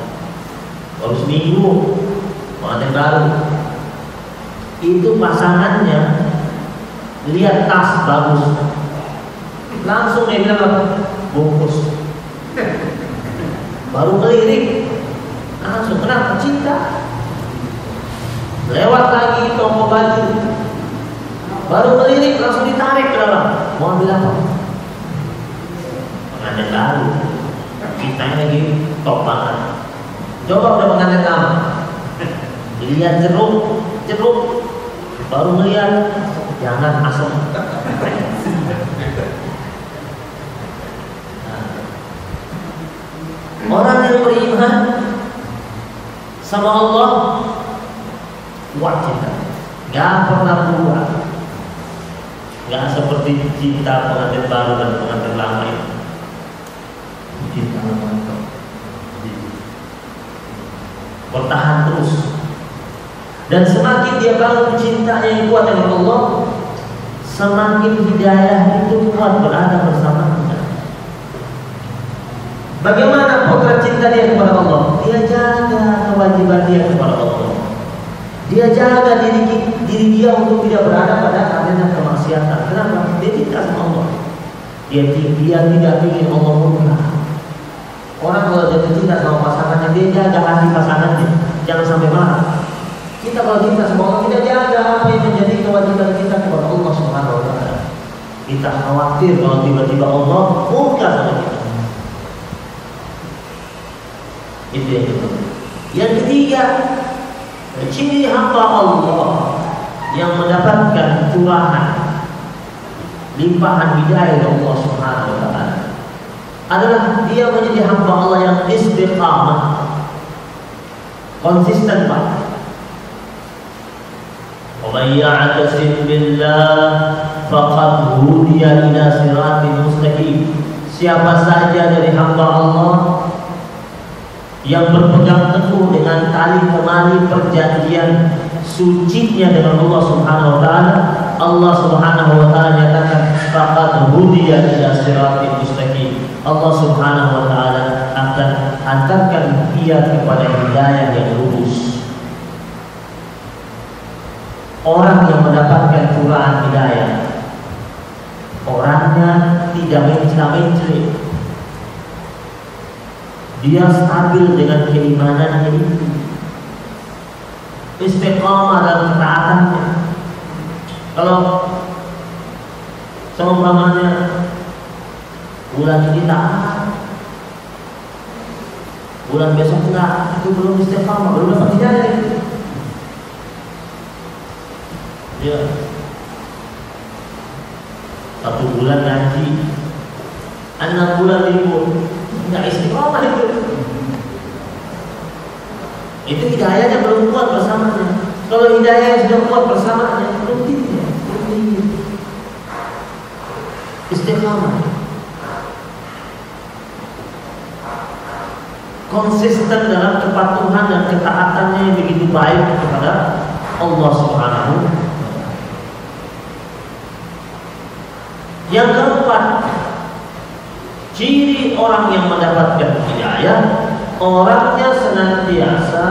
Baru seminggu, pengantin baru. Itu pasangannya lihat tas bagus, langsung dia bilang apa? Bungkus. Baru melirik, langsung kenapa? Cinta. Lewat lagi toko baju, baru melirik langsung ditarik ke dalam. Mau ambil apa? Pengantin baru. Kita lagi top banget. Coba udah pengantin lama, lihat jeruk, baru melihat jangan asam. Orang yang beriman sama Allah kuat cinta, gak pernah berubah, gak seperti cinta pengantin baru dan pengantin lama itu. Cinta mantap, bertahan terus. Dan semakin dia bangun cintanya yang kuat dengan Allah, semakin hidayah itu kuat berada bersamanya. Bagaimana potret cinta dia kepada Allah? Dia jaga kewajiban dia kepada Allah. Dia jaga diri dia untuk tidak berada pada arena kemaksiatan. Kenapa? Dia cinta sama Allah. Dia tidak ingin Allah murka. Orang kalau jatuh cinta sama pasangannya, dia jaga hati pasangannya, jangan sampai marah. Kita kalau cinta sama Allah, kita jaga apa yang menjadi kewajiban kita kepada Allah Subhanahu wa Ta'ala. Kita khawatir kalau tiba-tiba Allah murka sama kita. Itu yang kedua. Yang ketiga, ciri hamba Allah yang mendapatkan curahan limpahan hidayah dari Allah Subhanahu wa Ta'ala adalah dia menjadi hamba Allah yang istiqamah, konsisten Pak. Wa may ya'tasim billah faqad hudiya ila siratin mustaqim. Siapa saja dari hamba Allah yang berpegang teguh dengan tali temali perjanjian sucinya dengan Allah Subhanahu wa Ta'ala, Allah Subhanahu wa Ta'ala nyatakan faqad hudiya ila siratin mustaqim. Allah Subhanahu wa Ta'ala akan hantarkan dia kepada hidayah yang lurus. Orang yang mendapatkan curahan hidayah, orangnya tidak mencela-mencela. Dia stabil dengan keimanannya itu, istiqamah dalam ketaatannya. Kalau seumpamanya bulan ini taat, bulan besok enggak, itu belum istiqamah, belum dapat hidayah. Ya, 1 bulan ngaji, 6 bulan libur, nggak istiqomah itu. Itu hidayahnya belum kuat bersamanya. Kalau hidayahnya sudah kuat bersamanya, belum tinggi. Istiqomah, konsisten dalam kepatuhan dan ketaatannya yang begitu baik kepada Allah Subhanahu. Yang keempat, ciri orang yang mendapatkan hidayah, orangnya senantiasa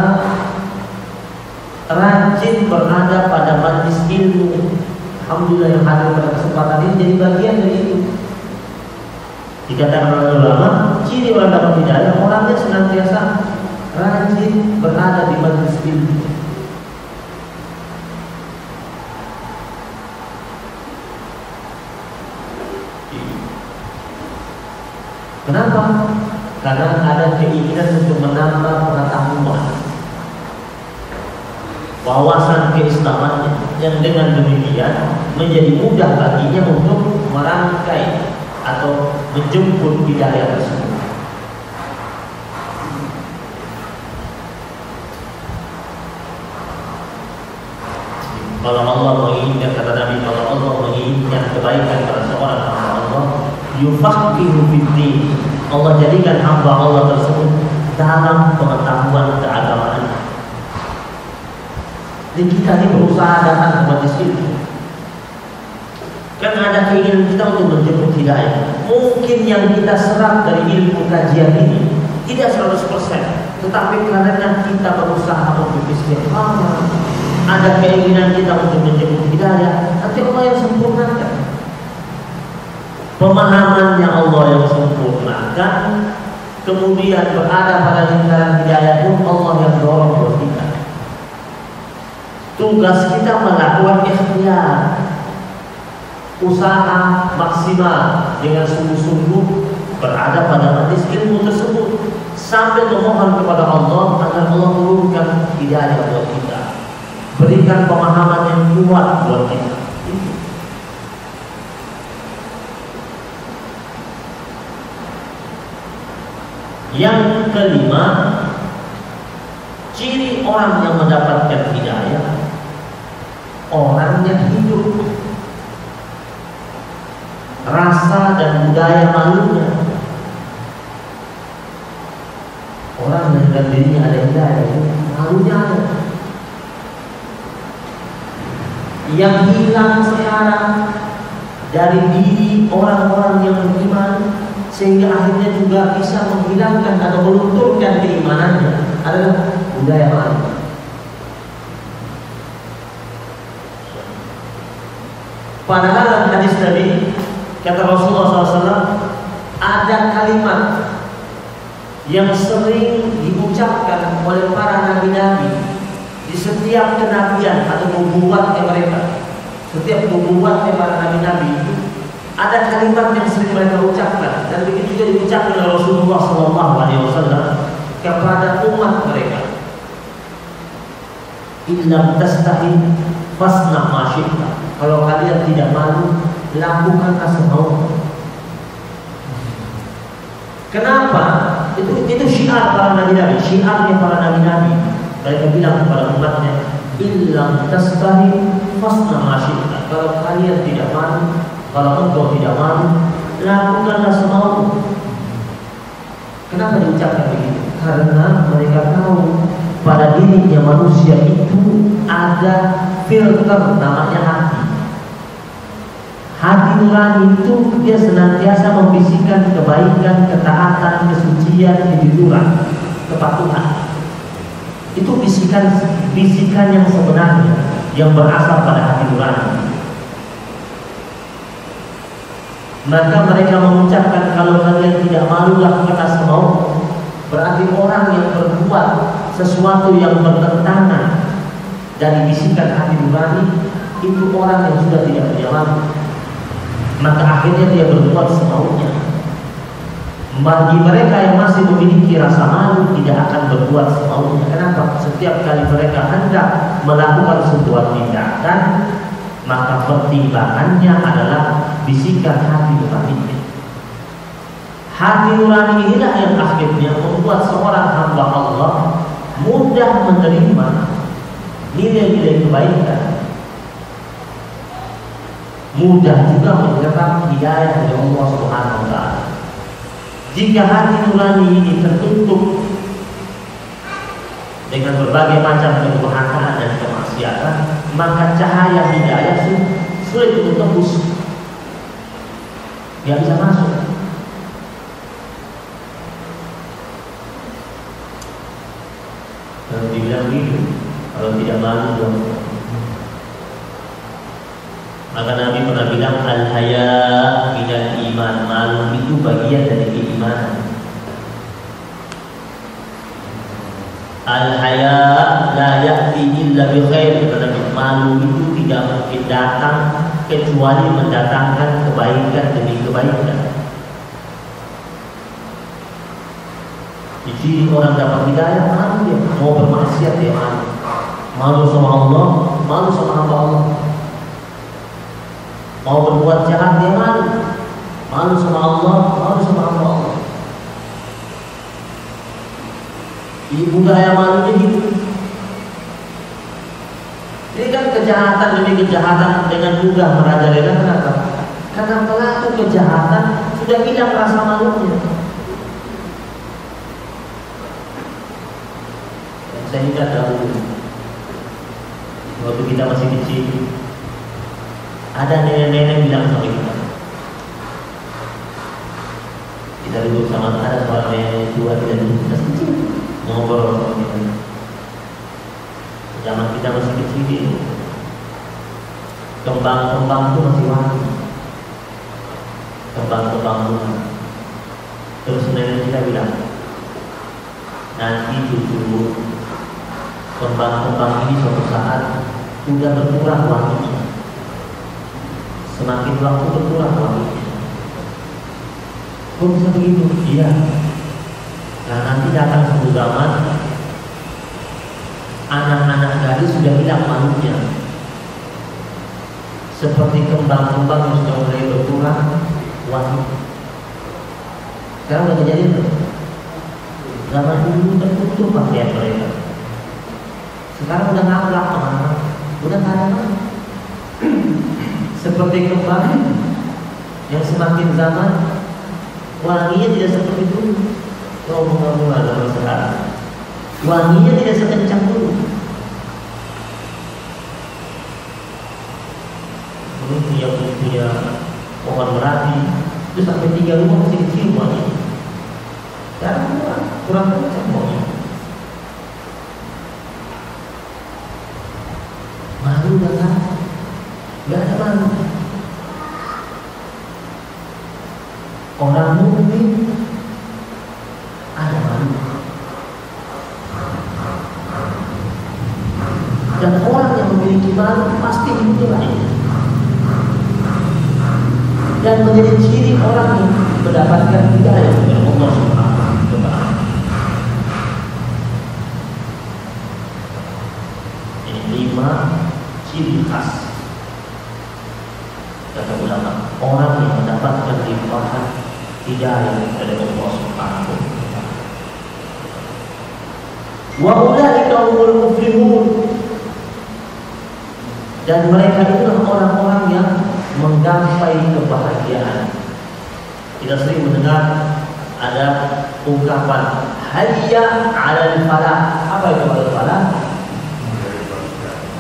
rajin berada pada majelis ilmu. Alhamdulillah yang hadir pada kesempatan ini jadi bagian dari itu. Dikatakan oleh ulama, ciri orang dapat hidayah, orangnya senantiasa rajin berada di majelis ilmu. Kenapa? Karena ada keinginan untuk menambah pengetahuan, wawasan keislamannya, yang dengan demikian menjadi mudah baginya untuk merangkai atau menjemput hidayah tersebut. Kalau Allah menginginkan, kata Nabi, kalau Allah menginginkan kebaikan pada seorang hamba Allah, yufaqihu fid-din, Allah jadikan hamba Allah tersebut dalam pengetahuan keagamaan. Jadi kita ini berusaha datang ke majelis ilmu, kan ada keinginan kita untuk menjemput hidayah. Mungkin yang kita serap dari ilmu kajian ini tidak 100%, tetapi karena kita berusaha untuk istiqamah, ada keinginan kita untuk menjemput hidayah, nanti Allah yang sempurnakan. Pemahaman yang Allah yang sempurnakan, kemudian berada pada lingkaran hidayah pun Allah yang dorong buat kita. Tugas kita melakukan ikhtiar, usaha maksimal dengan sungguh-sungguh berada pada majelis ilmu tersebut sambil memohon kepada Allah agar Allah turunkan hidayah buat kita, berikan pemahaman yang kuat buat kita. Yang kelima, ciri orang yang mendapatkan hidayah, orangnya hidup rasa dan budaya malunya. Orang dengan dirinya ada hidayah, malunya ada. yang hilang sekarang dari diri orang-orang yang beriman, sehingga akhirnya juga bisa menghilangkan atau melunturkan keimanannya, adalah budaya malu. Padahal hadis Nabi, kata Rasulullah SAW, ada kalimat yang sering diucapkan oleh para nabi-nabi di setiap kenabian atau nubuatnya mereka. Setiap nubuatnya para nabi-nabi itu ada kalimat yang sering mereka ucapkan, dan begitu juga diucapkan oleh Rasulullah SAW kepada umat mereka. Illam tastahi fasna ma syi'ta. Kalau kalian tidak malu, lakukanlah semaumu. Kenapa? Itu syiar para nabi-nabi, syiarnya para nabi-nabi. Mereka bilang kepada umatnya, illam tastahi fasna ma syi'ta. Kalau kalian tidak malu, kalau engkau tidak malu, lakukanlah semaumu. Kenapa diucapkan begitu? Karena mereka tahu pada dirinya manusia itu ada filter namanya hati. Hati nurani itu dia senantiasa membisikkan kebaikan, ketaatan, kesucian, kejujuran, kepatuhan. Itu bisikan yang sebenarnya yang berasal pada hati nurani. Maka mereka mengucapkan, kalau kalian tidak malu, lakukanlah semaumu. Berarti orang yang berbuat sesuatu yang bertentangan dari bisikan hati nurani, itu orang yang sudah tidak punya malu. Maka akhirnya dia berbuat semaunya. Bagi mereka yang masih memiliki rasa malu, tidak akan berbuat semaunya. Kenapa? Setiap kali mereka hendak melakukan sebuah tindakan, maka pertimbangannya adalah bisikan hati nurani. Hati nurani inilah yang akhirnya membuat seorang hamba Allah mudah menerima nilai-nilai kebaikan, mudah juga menyerap hidayah dari Allah Subhanahu wa Ta'ala. Jika hati nurani ini tertutup dengan berbagai macam kedurhakaan dan kemaksiatan, maka cahaya hidayah sulit untuk tembus, tidak bisa masuk. Kalau dibilang begitu, kalau tidak malu dong. Maka Nabi pernah bilang, al-haya minal iman, malu itu bagian dari keimanan. Al-haya la ya'ti illa bi khair. Karena malu itu tidak mungkin datang kecuali mendatangkan kebaikan demi kebaikan. Jadi orang dapat hidayah, malu dia, mau bermaksiat dia malu. Malu sama Allah, malu sama hamba Allah. Mau berbuat jahat dia malu. Malu sama Allah, malu sama hamba Allah. Ini budaya malunya gitu. Ini kan kejahatan demi kejahatan dengan mudah merajalela. Kenapa? Karena pelaku kejahatan sudah hilang rasa malunya. Saya ingat dahulu waktu kita masih kecil, ada nenek-nenek bilang sama kita duduk sama, ada seorang nenek tua dan masih kecil ngobrol sama kita. Zaman kita masih kecil, kembang-kembang itu masih wangi, kembang-kembang bunga. Terus nenek kita bilang, nanti cucu, kembang-kembang ini suatu saat sudah berkurang wanginya. Semakin waktu berkurang wanginya. Kok bisa begitu? Iya. Nah, nanti datang suatu zaman anak-anak gadis sudah hilang malunya. Seperti kembang-kembang yang sudah mulai berkurang wangi. Sekarang udah kejadian. Zaman dulu tertutup pakaian mereka. Sekarang udah ngablak teman-teman, udah nggak ada lagi. Seperti kembang yang semakin zaman wanginya tidak seperti dulu. Kalau bunga-bunga zaman sekarang, wanginya tidak sekencang dulu. Itu sampai 3 rumah masih kecil wangi. Dan kurang kencang wangi. Malu kan? Gak ada malu. Orang mukmin ada malu. Dan orang yang memiliki malu pasti dinilai. Dan menjadi ciri orang yang mendapatkan hidayah dari Allah Subhanahu wa Ta'ala. Ini 5 ciri khas kata ulama orang yang mendapatkan limpahan hidayah dari Allah Subhanahu wa Ta'ala. Wa ulaika humul muflihun. Dan mereka itulah orang-orang yang menggapai kebahagiaan. Kita sering mendengar ada ungkapan hayya 'alal falah. Apa itu al-falah?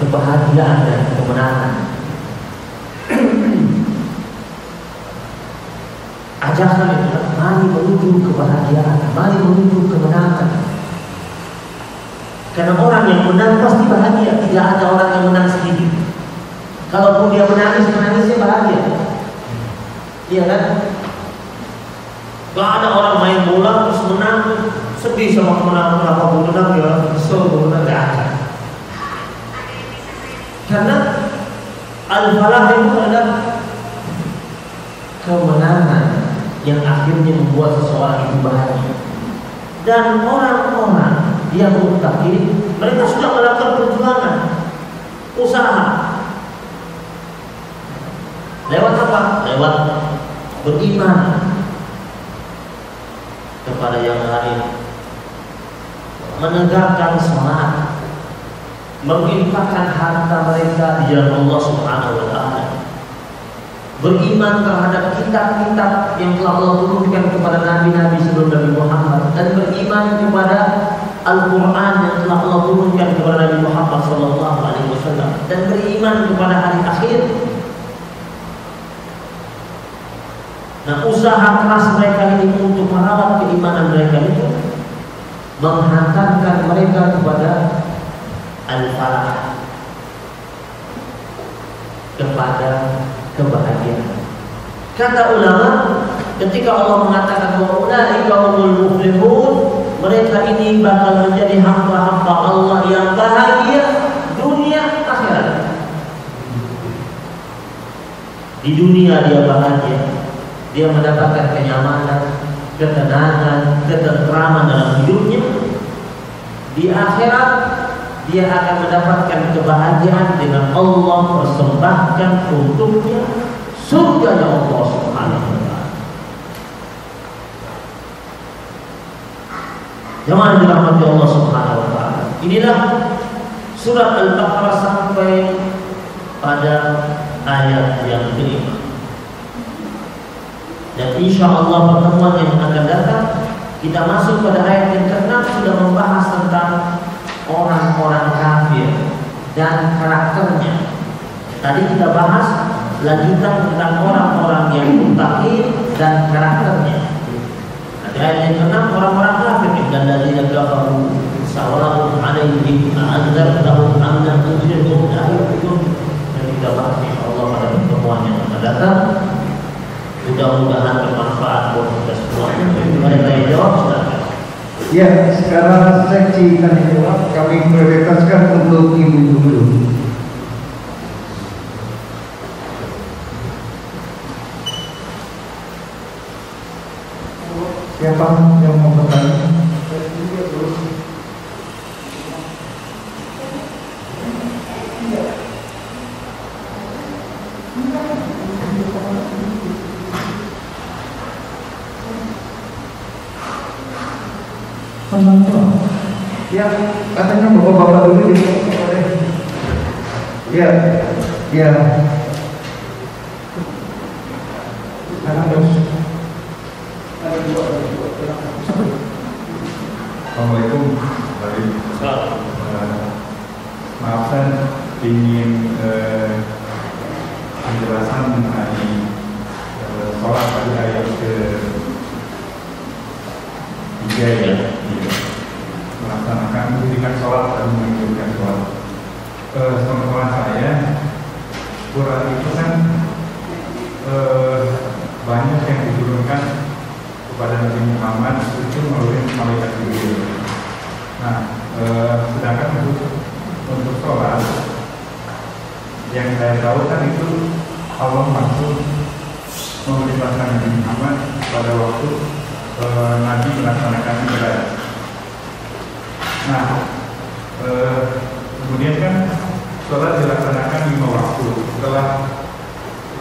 Kebahagiaan dan kemenangan. Ajakan itu, mari menuju kebahagiaan, mari menuju kemenangan. Karena orang yang menang pasti bahagia. Tidak ada orang yang menang sedikit. Kalaupun dia menangisnya bahagia. Iya kan? Gak ada orang main bola terus menang sedih sama kemenangan. Kenapa gue menang ya? Kesel gue menang, gak ada. Karena al-falah itu adalah kemenangan yang akhirnya membuat seseorang itu bahagia. Dan orang-orang yang muttaqin, mereka sudah melakukan perjuangan, usaha. Lewat apa? Lewat beriman kepada yang lain, menegakkan salat, menginfakkan harta mereka di jalan Allah Subhanahu wa Ta'ala, beriman terhadap kitab-kitab yang telah Allah turunkan kepada nabi-nabi sebelum Nabi Muhammad, dan beriman kepada Al-Quran yang telah Allah turunkan kepada Nabi Muhammad SAW, dan beriman kepada hari akhir. Nah, usaha keras mereka ini untuk merawat keimanan mereka itu menghantarkan mereka kepada al-falah, kepada kebahagiaan. Kata ulama, ketika Allah mengatakan wa ulaika humul muflihun, mereka ini bakal menjadi hamba-hamba Allah yang bahagia dunia akhirat. Di dunia dia bahagia, dia mendapatkan kenyamanan, ketenangan, ketentraman dalam hidupnya. Di akhirat dia akan mendapatkan kebahagiaan dengan Allah persembahkan untuknya surga yang Allah Subhanahu wa Ta'ala. Jemaah dirahmati Allah Subhanahu wa Ta'ala. Inilah surat Al-Baqarah sampai pada ayat yang kelima. Dan insya Allah pertemuan yang akan datang kita masuk pada ayat yang ke-6 sudah membahas tentang orang-orang kafir dan karakternya. Tadi kita bahas lanjutan tentang orang-orang yang muttaqin dan karakternya. Nanti ayat yang ke-6 orang-orang kafir dan ladzina kafaru sawa'un 'alaihim a'adzabtahum am lam tunzirhum la yu'minun. Dan kita bahas insyaallah pada pertemuan yang akan datang. Mudah-mudahan bermanfaat buat kita semua. Ada yang jawab silakan. Ya, sekarang seksi tanya jawab kami prioritaskan untuk ibu-ibu dulu. Siapa yang mau bertanya? Ya, katanya bapak-bapak dulu ya. Ya, ya. Assalamualaikum. Maaf, saya ingin penjelasan mengenai sholat pada ayat ke 3 ya, melaksanakan mendirikan sholat dan mengirimkan sholat. Teman-teman saya, Quran itu kan banyak yang diturunkan kepada Nabi Muhammad itu melalui malaikat Jibril. Nah, sedangkan untuk sholat yang saya tahu kan itu Allah langsung memerintahkan Nabi Muhammad pada waktu Nabi melaksanakan ibadah. Nah, kemudian kan sholat dilaksanakan 5 waktu setelah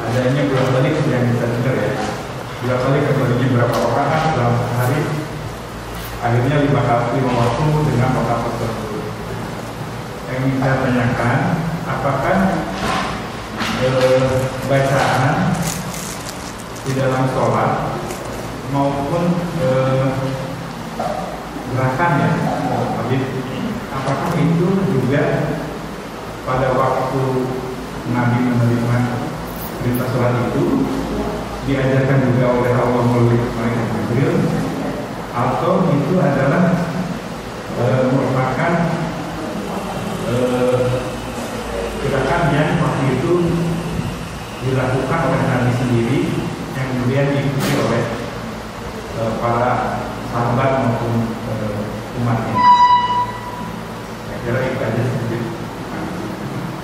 adanya bulan balik yang kita dengar ya. Bulan balik kembalinya berapa orang dalam sehari, akhirnya 5 waktu dengan waktu tersebut. Yang ingin saya tanyakan, apakah bacaan di dalam sholat maupun gerakan ya, apakah itu juga pada waktu Nabi menerima perintah sholat itu diajarkan juga oleh Allah melalui malaikat Jibril, atau itu adalah merupakan gerakan yang waktu itu dilakukan oleh Nabi sendiri yang kemudian diikuti oleh para sahabat maupun umatnya. Saya kira itu aja sedikit.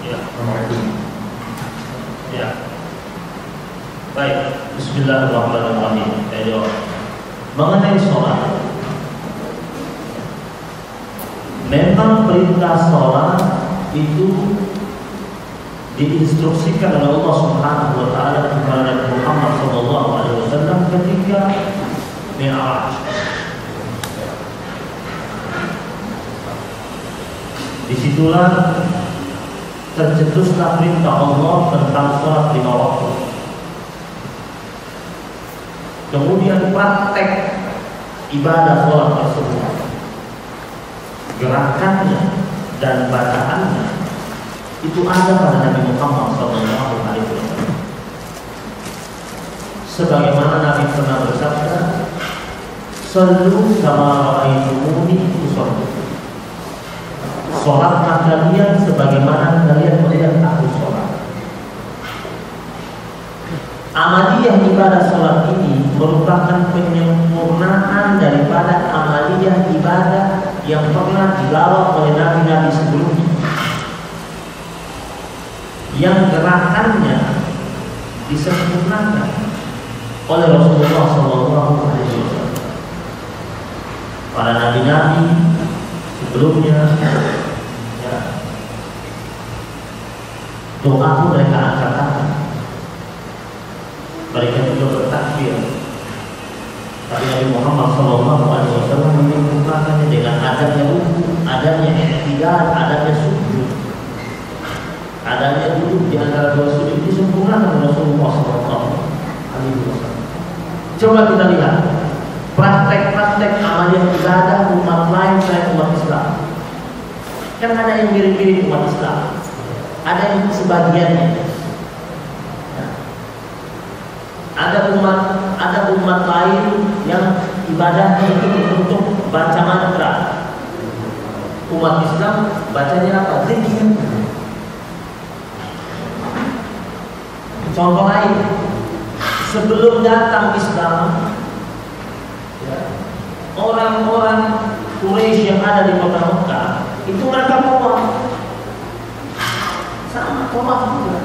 Ya. Assalamualaikum. Ya. Baik, Bismillahirrahmanirrahim. Saya jawab. Mengenai sholat, memang perintah sholat itu diinstruksikan oleh Allah Subhanahu wa taala kepada Nabi Muhammad sallallahu alaihi wasallam ketika Mi'raj. Disitulah tercetuslah perintah Allah tentang sholat 5 waktu. Kemudian praktek ibadah sholat tersebut, gerakannya dan bacaannya itu ada pada Nabi Muhammad SAW. Sebagaimana Nabi pernah bersabda, "Sallu kama ra'aitumuni usolli." Sholatlah kalian sebagaimana kalian melihat aku sholat. Amaliyah ibadah sholat ini merupakan penyempurnaan daripada amaliyah ibadah yang pernah dibawa oleh nabi-nabi sebelumnya, yang gerakannya disempurnakan oleh Rasulullah SAW. Para nabi-nabi sebelumnya, ya, doa pun mereka angkat tangan, mereka juga bertakbir. Tapi Nabi Muhammad SAW menyempurnakannya dengan adanya wudu, adanya i'tidal, adanya sujud, adanya duduk di antara dua sujud, disempurnakan oleh Rasulullah SAW. Coba kita lihat praktek-praktek amaliyah ibadah umat lain selain umat Islam. Kan ada yang mirip-mirip umat Islam, ada yang sebagiannya. Ada umat lain yang ibadahnya itu untuk baca mantra. Umat Islam bacanya apa? Zikir. Contoh lain, sebelum datang Islam, ya, orang-orang Quraisy yang ada di kota Mekah itu mereka tawaf, sama tawaf juga.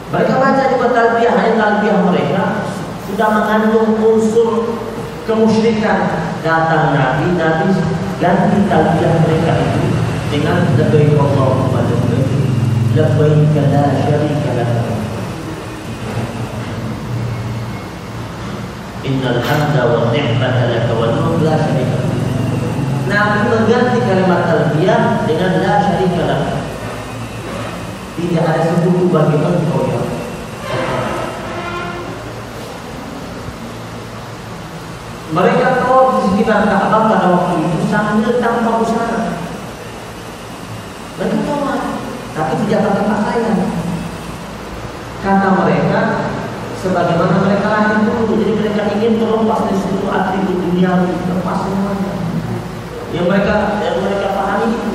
Mereka baca juga talbiyah, hanya talbiyah mereka sudah mengandung unsur kemusyrikan. Datang Nabi ganti talbiyah mereka itu dengan labbaik Allahumma labbaik, labbaik la syarika lak, innal hamda wa ni'mata lak wal mulk la syarika lak. Nabi mengganti kalimat talbiyah dengan la syarika lak. Tidak ada sekutu bagi engkau ya. Mereka tawaf di sekitar Ka'bah pada waktu itu sambil tanpa busana. Mereka tawaf, tapi tidak pakai pakaian. Kata mereka, sebagaimana mereka lahir dulu. Jadi mereka ingin terlepas dari seluruh atribut dunia, lepas semuanya. Yang mereka pahami itu.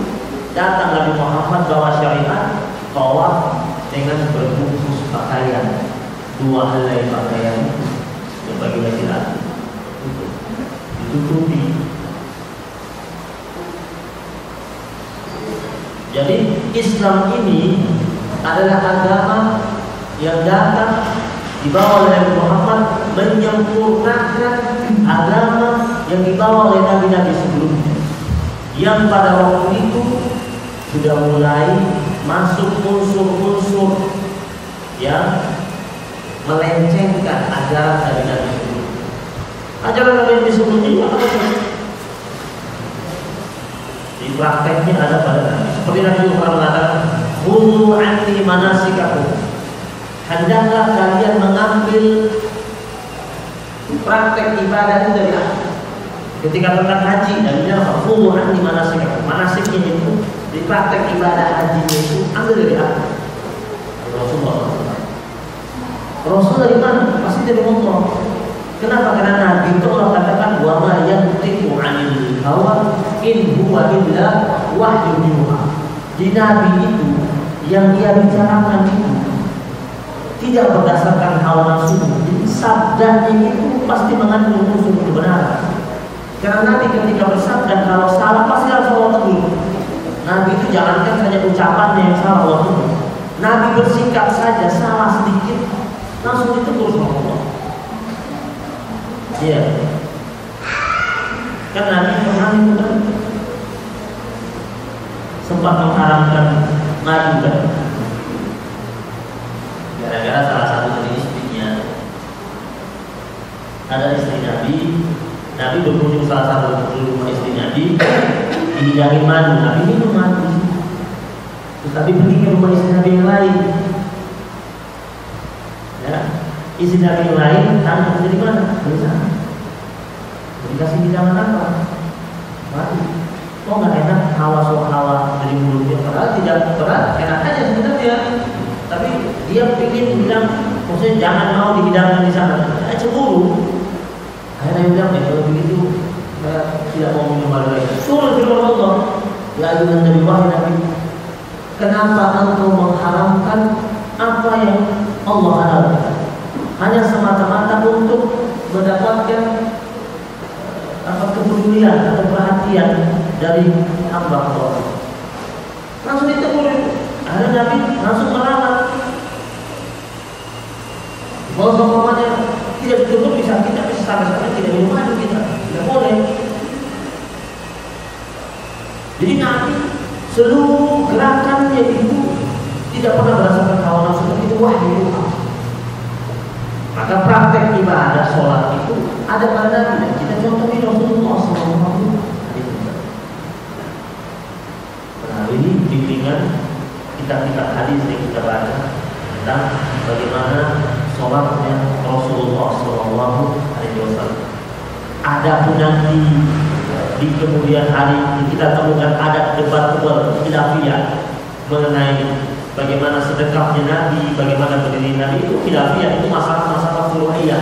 Datang Nabi Muhammad bawa syariat, tawaf dengan berbungkus pakaian, 2 helai pakaian yang bagi laki-laki ditutupi. Jadi Islam ini adalah agama yang datang dibawa oleh Nabi Muhammad menyempurnakan agama yang dibawa oleh nabi-nabi sebelumnya, yang pada waktu itu sudah mulai masuk unsur-unsur yang melencengkan ajaran nabi-nabi sebelumnya. Ajaran nabi sebelumnya juga ada. Di prakteknya ada pada Nabi. Seperti Nabi Muhammad mengatakan, "Khudhu anni manasikakum." Hendaklah kalian mengambil praktek ibadah itu dari aku. Ketika tentang haji, Nabi bilang, "Khudhu anni manasikakum." Manasiknya itu di praktek ibadah hajinya itu ambil dari aku. Rasulullah. Rasul dari mana? Pasti dari Allah. Kenapa? Karena Nabi itu Allah katakan, "Wa ma yantiqu 'anil hawa in huwa illa wahyun yuha." Di Nabi itu yang dia bicarakan itu tidak berdasarkan hawa nafsu. Jadi sabdanya itu pasti mengandung unsur kebenaran. Karena Nabi ketika bersabda kalau salah pasti harus Allah tegur. Nabi itu jangankan saja ucapannya yang salah Allah tegur. Nabi bersikap saja salah sedikit langsung ditegur sama Allah. Iya. Kan Nabi pernah itu kan sempat mengharamkan madu kan, gara-gara salah satu dari istrinya. Ada istri Nabi berkunjung salah satu rumah istri Nabi, dihidangin madu, Nabi minum madu. Terus Nabi pergi ke rumah istri Nabi yang lain. Ya, istri Nabi yang lain tanya dari mana? Dari sana. Dikasih hidangan apa? Madu. Kok nggak enak hawa dari mulutnya? Padahal tidak berat, enak aja sebenarnya. Tapi dia ingin bilang, maksudnya jangan mau dihidangkan di sana. Cemburu. Akhirnya dia bilang, kalau begitu saya tidak mau minum madu lagi. Turun firman Allah, ya ayuhan Nabi wahai Nabi, kenapa engkau mengharamkan apa yang Allah halalkan? Hanya semata-mata untuk mendapatkan kepedulian atau perhatian dari hamba Allah. Langsung ditegur. Akhirnya Nabi langsung melarang. Kalau semuanya tidak ditegur bisa kita sampai tidak minum madu kita, tidak boleh. Jadi Nabi seluruh gerakannya itu tidak pernah berdasarkan hawa nafsu, itu wahyu. Maka praktek ibadah sholat itu ada pada Nabi dan kita contohi Rasulullah SAW. Nah ini bimbingan kitab-kitab hadis yang kita baca tentang bagaimana sholatnya Rasulullah SAW. Adapun nanti di kemudian hari kita temukan ada debat khilafiyah mengenai bagaimana sedekahnya Nabi, bagaimana berdiri Nabi, itu khilafiyah, itu masalah-masalah furu'iyah,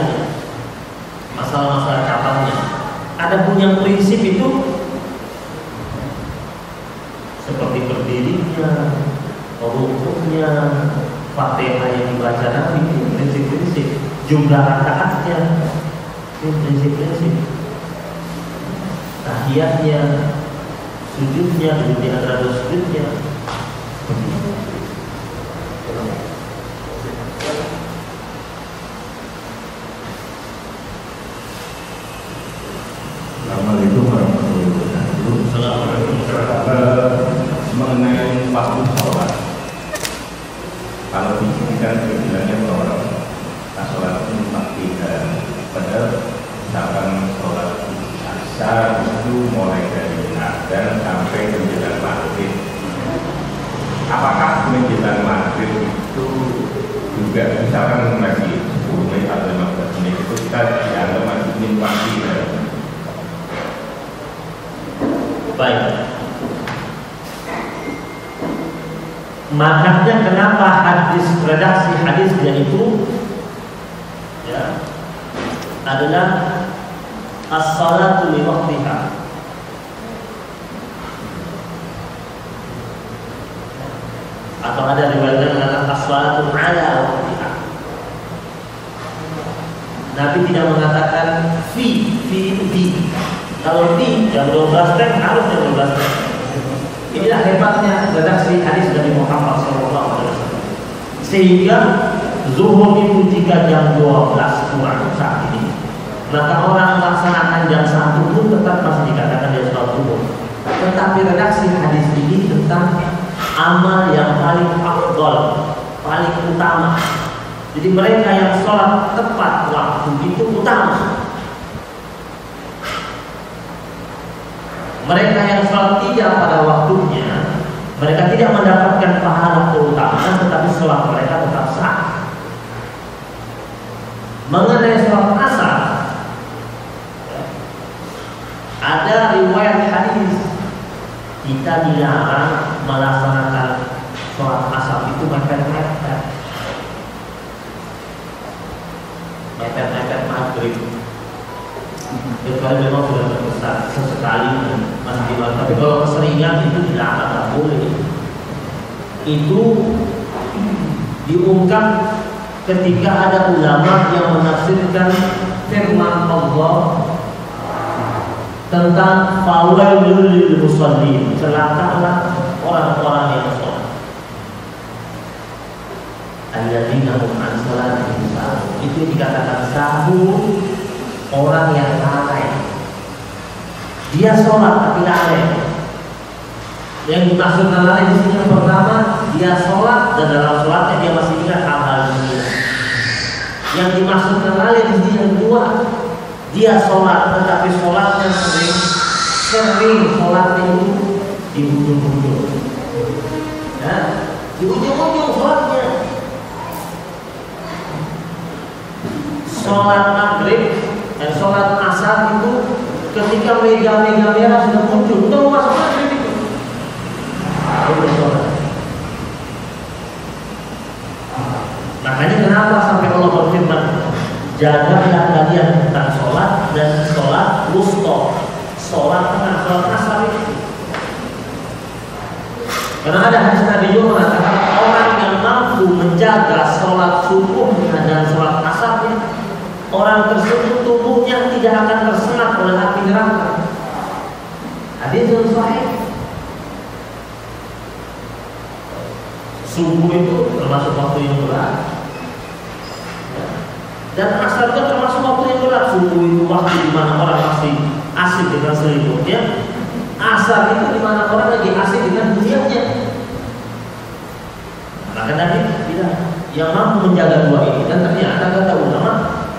masalah-masalah cabangnya. Adapun yang prinsip itu seperti berdirinya, rukuknya, Fatihah yang dibaca Nabi, itu prinsip-prinsip, jumlah rakaatnya, itu prinsip-prinsip, tahiyatnya, sujudnya, duduk di antara dua sujudnya. Assalamualaikum warahmatullahi wabarakatuh. Mengenai waktu sholat, kalau di sini kan bilangnya bahwa sholat itu 4 padahal misalkan sholat asar itu mulai dari azan sampai menjelang maghrib. Apakah menjelang maghrib itu juga misalkan masih 10 menit atau 15 menit itu kita dianggap masih menikmati? Baik. Makanya kenapa redaksi hadisnya itu adalah as-salatu li waqtiha. Atau ada riwayat yang mengatakan as-salatu ala waqtiha. Nabi tidak mengatakan fi itu fi. Kalau fi jam 12 teng harus jam 12 teng. Inilah hebatnya redaksi hadis dari Muhammad SAW. Sehingga zuhur itu jika jam 12 kurang saat ini, maka orang melaksanakan jam 1 pun tetap masih dikatakan dia sholat zuhur. Tetapi redaksi hadis ini tentang amal yang paling afdol, paling utama. Jadi mereka yang sholat tepat waktu itu utama. Mereka yang sholat tidak pada waktunya, mereka tidak mendapatkan pahala keutamaan, tetapi sholat mereka tetap sah. Mengenai sholat asar, ada riwayat hadis kita dilarang melaksanakan sholat asar itu mepet-mepet maghrib. Kecuali memang sudah terbesar sesekali masih dimakan. Tapi kalau keseringan itu dilarang, tak boleh. Itu diungkap ketika ada ulama yang menafsirkan firman Allah tentang fawailul lil musallin, celakalah orang-orang yang sholat. Alladzina hum an salatihim sahun. Itu dikatakan sahun orang yang lalai. Dia sholat tapi lalai. Yang dimaksud lalai di sini yang pertama, dia sholat dan dalam sholatnya dia masih ingat hal-hal dunia. Yang dimaksud lalai di sini yang kedua, dia sholat tetapi sholatnya sering sholatnya itu di ujung-ujung. Ya, di ujung-ujung sholatnya. Sholat maghrib dan sholat asar itu ketika mega-mega merah sudah muncul, udah mau masuk maghrib itu. Makanya kenapa sampai Allah berfirman, jagalah kalian tentang sholat dan sholat wusta, sholat tengah, sholat asar itu. Karena ada hadis Nabi juga mengatakan orang yang mampu menjaga sholat subuhnya dan sholat asarnya, orang tersebut tubuhnya tidak akan tersengat oleh api neraka. Hadis yang sahih. Subuh itu termasuk waktu yang berat, dan asar itu termasuk waktu yang berat. Subuh itu waktu di mana orang masih asik dengan selimutnya. Asar itu di mana orang lagi asik dengan dunianya. Maka Nabi bilang yang mampu menjaga dua ini, dan ternyata kata ulama,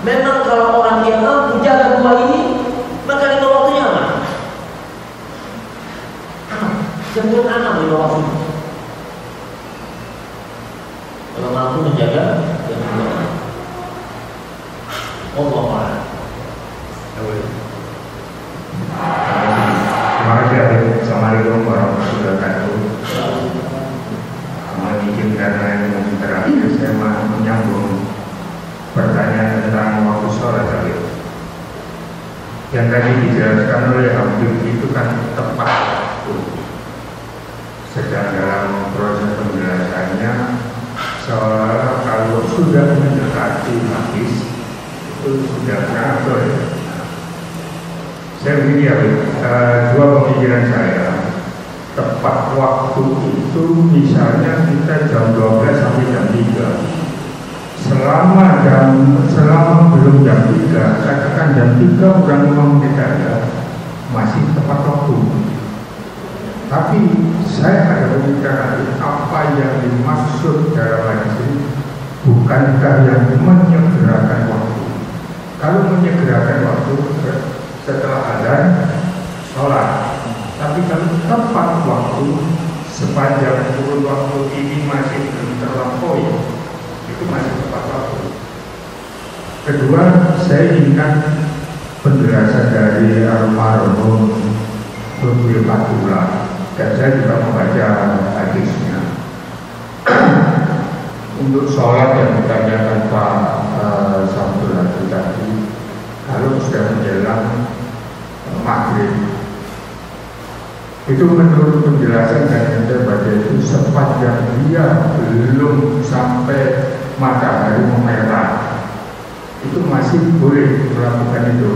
memang kalau orang yang mampu jaga dua ini, maka lima waktunya aman. Sebelum aman lima waktu. Kalau mampu menjaga yang dua. Allah. Terima kasih. Assalamualaikum warahmatullahi wabarakatuh. Mengizinkan yang terakhir saya menyambung pertanyaan tentang waktu sholat tadi. Yang tadi dijelaskan oleh Habib itu kan tepat waktu. Sedang dalam proses penjelasannya, soal kalau sudah mendekati habis itu sudah ngatur. Saya begini ya, dua pemikiran saya. Tepat waktu itu misalnya kita jam 12 sampai jam 3. Selama belum jam 3, katakan jam 3 kurang 5 menit saja, masih tepat waktu. Tapi saya ada pemikiran apa yang dimaksud dalam hadis ini, bukankah yang menyegerakan waktu? Kalau menyegerakan waktu setelah azan sholat, tapi kalau tepat waktu sepanjang kurun waktu ini masih belum terlampaui, itu masih tepat waktu. Kedua, saya ingat penjelasan dari almarhum Bukil Fatullah, dan saya juga membaca hadisnya. Untuk sholat yang ditanyakan Pak Samsul tadi, kalau sudah menjelang maghrib. Itu menurut penjelasan yang saya baca itu sepanjang dia belum sampai matahari memerah, itu masih boleh melakukan itu.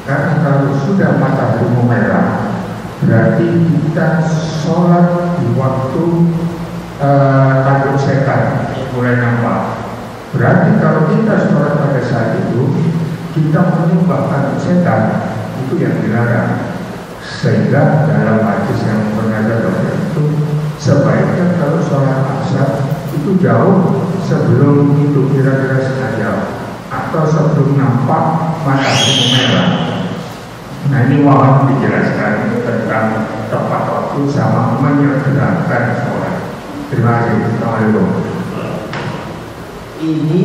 Karena kalau sudah matahari memerah, berarti kita sholat di waktu tanduk setan mulai nampak. Berarti kalau kita sholat pada saat itu, kita menyembah tanduk setan, itu yang dilarang. Sehingga dalam hadis yang pernah ada itu sebaiknya kalau sholat asar itu jauh sebelum itu kira-kira setengah jam atau sebelum nampak matahari memerah. Nah ini mohon dijelaskan tentang tepat waktu sama menyegerakan sholat. Terima kasih. Assalamualaikum. Ini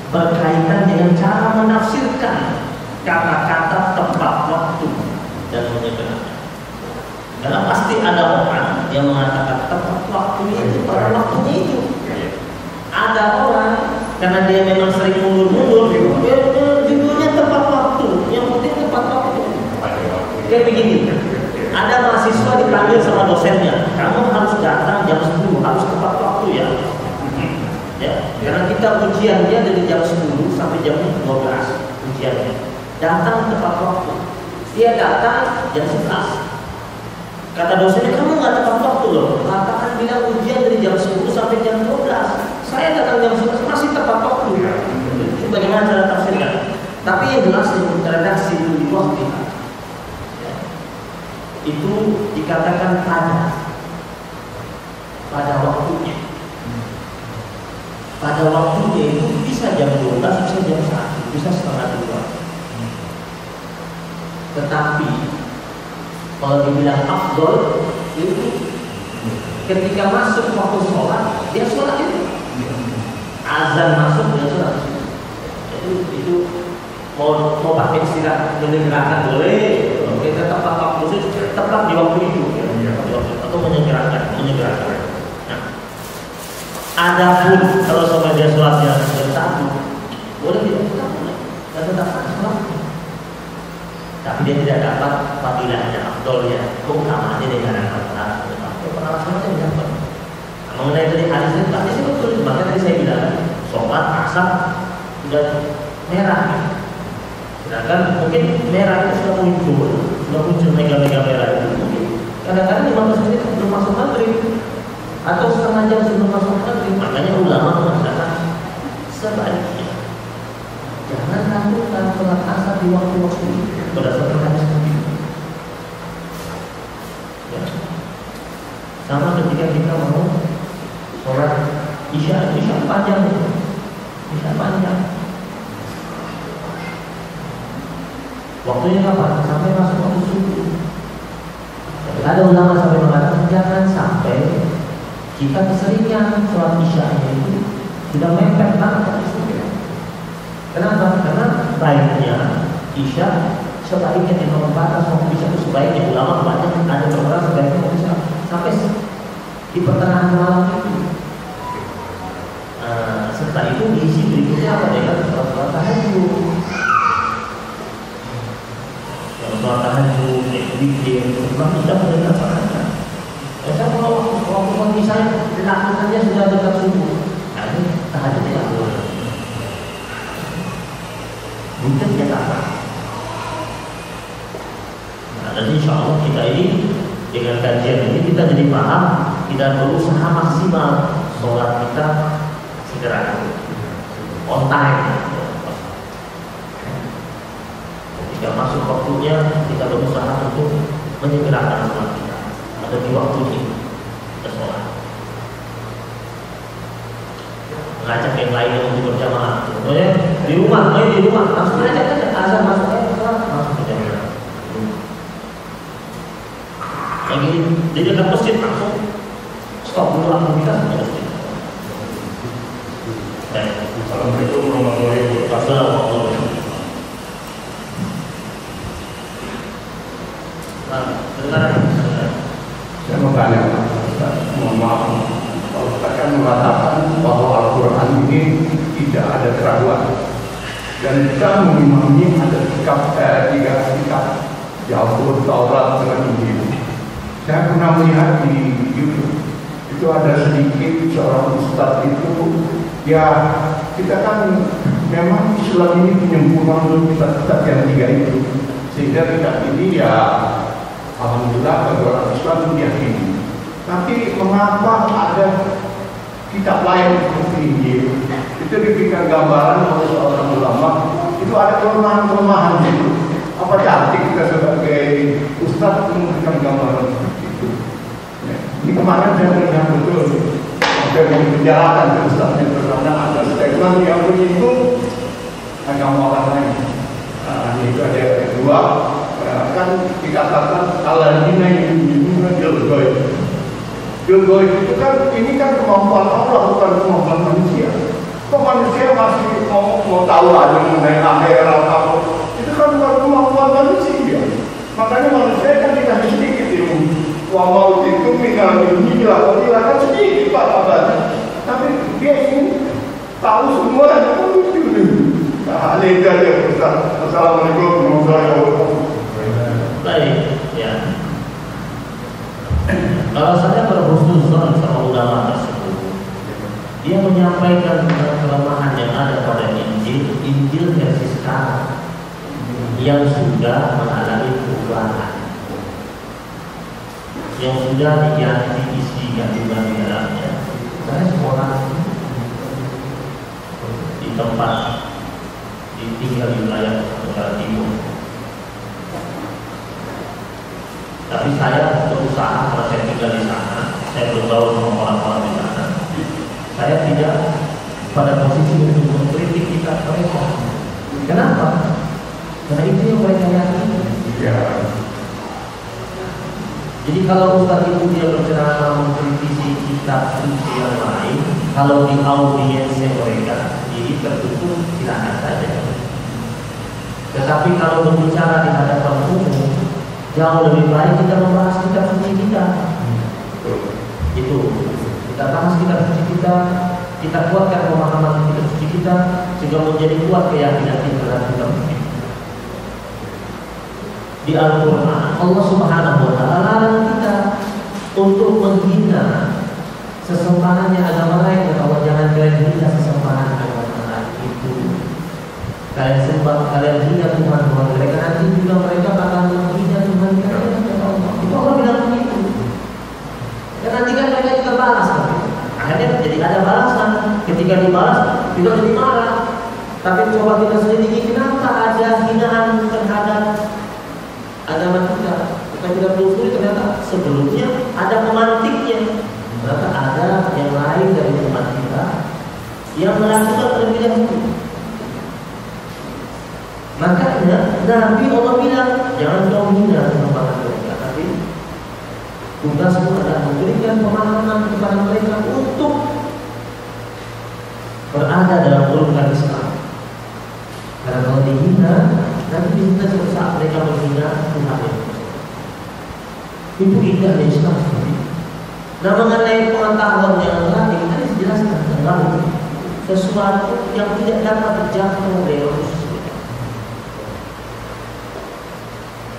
berkaitan dengan cara menafsirkan kata-kata tepat waktu dan menyegerakan. Karena pasti ada orang yang mengatakan tepat waktu itu pada waktunya itu. Ada orang karena dia memang sering mundur-mundur, judulnya tepat waktu. Yang penting tepat waktu. Kayak begini, ada mahasiswa dipanggil sama dosennya, kamu harus datang jam 10, harus tepat waktu ya. Ya, karena kita ujiannya dari jam 10 sampai jam 12 ujiannya. Datang tepat waktu. Dia datang jam 11. Kata dosennya, kamu nggak tepat waktu loh. Katakan bilang ujian dari jam 10 sampai jam 12. Saya datang jam 11 masih tepat waktu. Itu bagaimana cara tafsirkan? Tapi yang jelas redaksi itu di waktu ya, itu dikatakan pada waktunya. Pada waktunya itu bisa jam 12, bisa jam 1, bisa setengah 2. Tetapi kalau dibilang afdol itu ketika masuk waktu sholat, dia sholat itu. Azan masuk, dia sholat. Itu mau pakai istilah menyegerakan boleh. Kita tepat waktu, tepat di waktu itu, atau menyegerakan. Nah, adapun kalau sampai dia sholatnya jam 1, boleh tidak? Dan tetap sholat. Tapi dia tidak dapat fadilahnya, afdolnya, keutamaannya dia tidak dapat. Penalasannya dia dapat. Mengenai tadi hadis itu betul. Makanya tadi saya bilang sholat asar sudah merah. Sedangkan mungkin merah itu sudah muncul mega-mega merah itu. Mungkin kadang-kadang 15 menit sebelum masuk maghrib atau setengah jam sebelum masuk maghrib. Makanya ulama mengatakan sebaiknya jangan lakukan sholat asar di waktu-waktu ini. Berdasarkan hadis ini. Ya. Sama ketika kita mau sholat isya panjang itu. Isya panjang. Waktunya kapan? Sampai masuk waktu subuh. Tapi ada ulama sampai mengatakan jangan sampai kita keseringan sholat isya itu sudah mepet banget subuh. Kenapa? Karena baiknya isya sebaiknya di batas waktu isya itu sebaiknya ulama banyak ada beberapa sebaiknya bisa sampai di pertengahan malam itu. Setelah itu diisi berikutnya apa ya? Sholat tahajud. Sholat tahajud, zikir, memang kita boleh laksanakan. Saya kalau waktu saya dilakukannya sudah dekat subuh, nah ini tahajud tidak boleh. Mungkin dia apa? Dan insya Allah kita ini dengan kajian ini kita jadi paham, kita berusaha maksimal sholat kita segera on time. Ketika masuk waktunya kita berusaha untuk menyegerakan sholat kita ada di waktu ini kita sholat. Mengajak yang lain untuk berjamaah. Contohnya di rumah langsung ajak aja azan masuk langsung berjamaah. Lagi di dekat masjid langsung stop dulu aktivitas di masjid. Assalamualaikum warahmatullahi wabarakatuh. Saya mau tanya, mohon maaf, Ustaz kan mengatakan bahwa Al-Quran ini tidak ada keraguan. Dan kita memahami ada tiga kitab Yahud, Taurat, dengan Injil. Saya pernah melihat di YouTube, itu ada sedikit seorang ustadz itu, ya kita kan memang Islam ini penyempurnaan untuk kitab-kitab yang tiga itu, sehingga kitab ini ya alhamdulillah bagi orang Islam diyakini. Tapi mengapa ada kitab lain seperti Injil itu diberikan gambaran oleh seorang ulama, itu ada kelemahan-kelemahan itu. Apa cantik kita sebagai ustadz memberikan gambaran seperti itu. Ya. Ini kemarin saya melihat betul sampai membicarakan ke ustadznya karena ada statement yang menyinggung agama orang lain. Itu ada yang kedua, kan dikatakan al-ladina yu'minuna bil ghaib. Bil ghaib itu kan ini kan kemampuan Allah, bukan kemampuan manusia. Kok manusia masih mau tahu aja mengenai akhirat apa? Itu kan bukan kemampuan manusia. Makanya manusia kan dikasih sedikit ilmu. Wa mau itu minal ilmi kan sedikit Pak kabarnya. Tapi dia ingin tahu semua yang lucu. Nah, ini dia Ustaz. Assalamualaikum warahmatullahi wabarakatuh. Baik, ya. Kalau saya berhusnuzon sama ulama tersebut, dia menyampaikan kelemahan yang ada pada Injil versi sekarang yang sudah mengalami perubahan, yang sudah diganti isi kandungan di dalamnya. Saya sekolah di tempat tinggal di wilayah Tenggara Timur. Tapi saya berusaha, kalau saya tinggal di sana, saya bergaul sama orang-orang di sana, saya tidak pada posisi untuk mengkritik kita mereka. Kenapa? Karena itu yang mereka yakini. Ya. Jadi kalau Ustaz itu dia berceramah mengkritisi kitab suci yang lain, kalau di audiensnya mereka ini tertutup, silakan saja. Tetapi kalau berbicara di hadapan umum, jauh lebih baik kita membahas kitab suci kita. Itu kita bahas kitab suci kita kuatkan pemahaman kitab suci kita sehingga menjadi kuat keyakinan kita terhadap kitab suci. Di Al-Quran Allah Subhanahu wa Ta'ala larang kita untuk menghina sesembahannya agama lain. Kalau jangan kalian hina sesembahan agama lain itu, kalian sembah, kalian hina Tuhan mereka, nanti juga mereka akan menghina Tuhan kalian. Itu Allah bilang begitu. Dan nanti kan mereka juga balas kan? Akhirnya jadi ada balasan. Ketika dibalas kita jadi marah. Tapi coba kita selidiki kenapa ada hinaan terhadap agama kita. Kita tidak telusuri ternyata sebelumnya ada pemantiknya. Ternyata ada yang lain dari umat kita yang melakukan terlebih dahulu. Makanya Nabi Allah bilang jangan kau hina sembahan mereka, tapi tugasmu adalah memberikan pemahaman kepada mereka untuk berada dalam golongan Islam. Karena kalau dihina, nanti dihina suatu saat mereka menghina Tuhan. Itu indahnya Islam seperti itu. Nah, mengenai pengetahuan yang lain tadi dijelaskan tentang sesuatu yang tidak dapat dijangkau oleh manusia.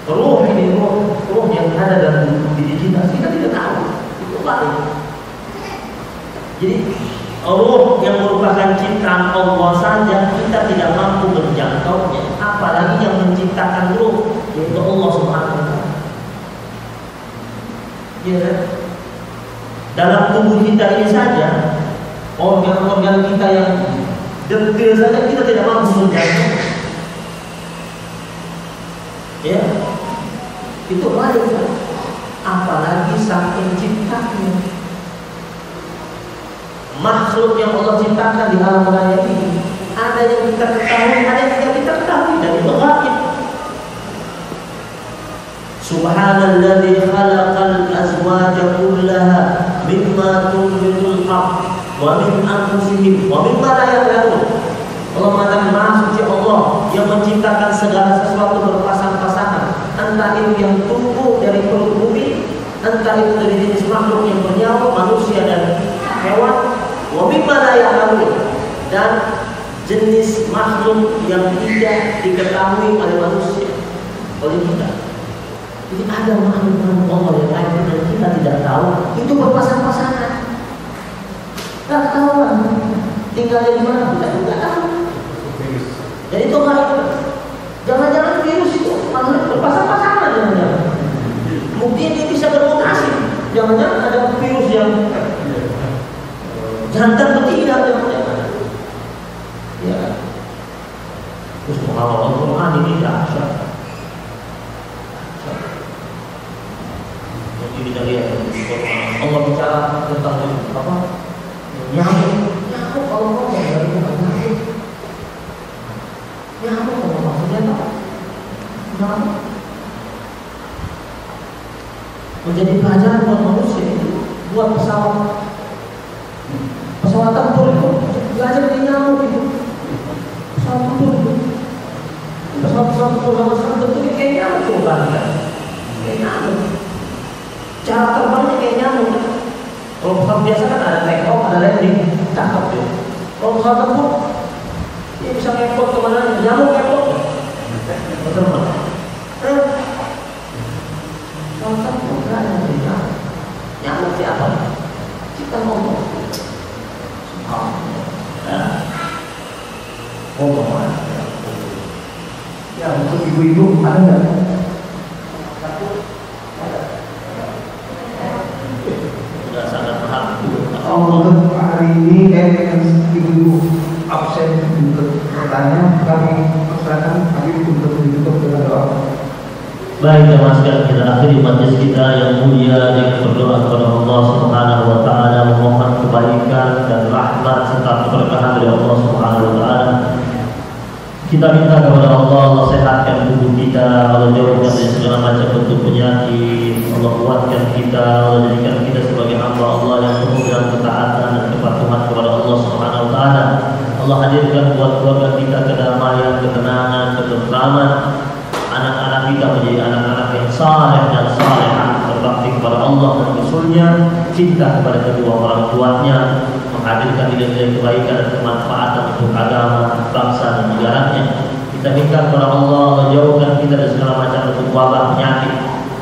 Ruh ini ruh yang ada dalam diri kita tidak tahu. Itu lain. Jadi ruh yang merupakan ciptaan Allah saja kita tidak mampu menjangkaunya, apalagi yang menciptakan ruh yaitu Allah Subhanahu wa Ta'ala. Ya, dalam tubuh kita ini saja organ-organ kita yang detail saja kita tidak mampu menjangkau. Ya, itu lain kan? Apalagi sang penciptanya. Makhluk yang Allah ciptakan di alam raya ini ada yang kita ketahui, ada yang tidak kita ketahui, dan itu gaib. Subhanalladzi khalaqal azwaja kullaha mimma tunbitul ardh wa min anfusihim wa mimma la ya'lamun. Allah mengatakan Maha Suci Allah yang menciptakan segala sesuatu berpasang-pasangan, entah itu yang tumbuh dari perut bumi, entah itu dari jenis makhluk yang bernyawa, manusia dan hewan, wa mimma la ya'lamun, dan jenis makhluk yang tidak diketahui oleh manusia, oleh kita. Jadi ada makhluk Allah yang lain yang kita tidak tahu, itu berpasang-pasangan. Tidak tahu kan? Tinggalnya di mana kita tidak tahu. Dan itu hal jangan-jangan virus itu makhluk berpasang-pasangan, jangan-jangan. Mungkin dia bisa bermutasi. Jangan-jangan ada virus yang jantan betina, jangan-jangan. Ya. Terus mengawal Al-Quran ini dahsyat. Jadi kita lihat Allah bicara tentang apa? Nyamuk kalau ngomong dari nyamuk. Nyamuk kalau maksudnya apa? Nyamuk. Menjadi pelajaran buat manusia itu, buat pesawat tempur itu belajar dari nyamuk itu. Pesawat tempur itu, pesawat tempur sama pesawat bentuknya kayak nyamuk tuh kan? Kayak nyamuk. Cara terbangnya kayak nyamuk. Kalau pesawat biasa kan ada take off, ada landing, cakep tuh. Kalau pesawat tempur, dia bisa ngepot kemana? Nyamuk ngepot. Terbang. Contoh bukan yang nyamuk siapa? Kita ngomong. Ngomong. Ya untuk ibu-ibu ada nggak? Sudah sangat paham. Untuk hari ini ibu-ibu absen untuk bertanya, kami persilakan kami untuk ditutup dengan doa. Baik jemaah sekalian, kita akhiri majlis kita yang mulia dengan berdoa kepada Allah Subhanahu wa taala, memohon kebaikan dan rahmat serta keberkahan dari Allah Subhanahu wa taala. Kita minta kepada Allah sehatkan tubuh kita, Allah jauhkan dari segala macam bentuk penyakit, Allah kuatkan kita, Allah jadikan kita sebagai hamba Allah yang penuh dengan ketaatan dan kepatuhan kepada Allah Subhanahu wa taala. Allah hadirkan buat keluarga kita kedamaian, ketenangan, ketentraman. Anak-anak kita menjadi anak-anak yang saleh dan salehah, berbakti kepada Allah dan Rasulnya, cinta kepada kedua orang tuanya, menghadirkan nilai-nilai kebaikan dan kemanfaatan untuk agama, bangsa dan negaranya. Kita minta kepada Allah jauhkan kita dari segala macam bentuk wabah, penyakit,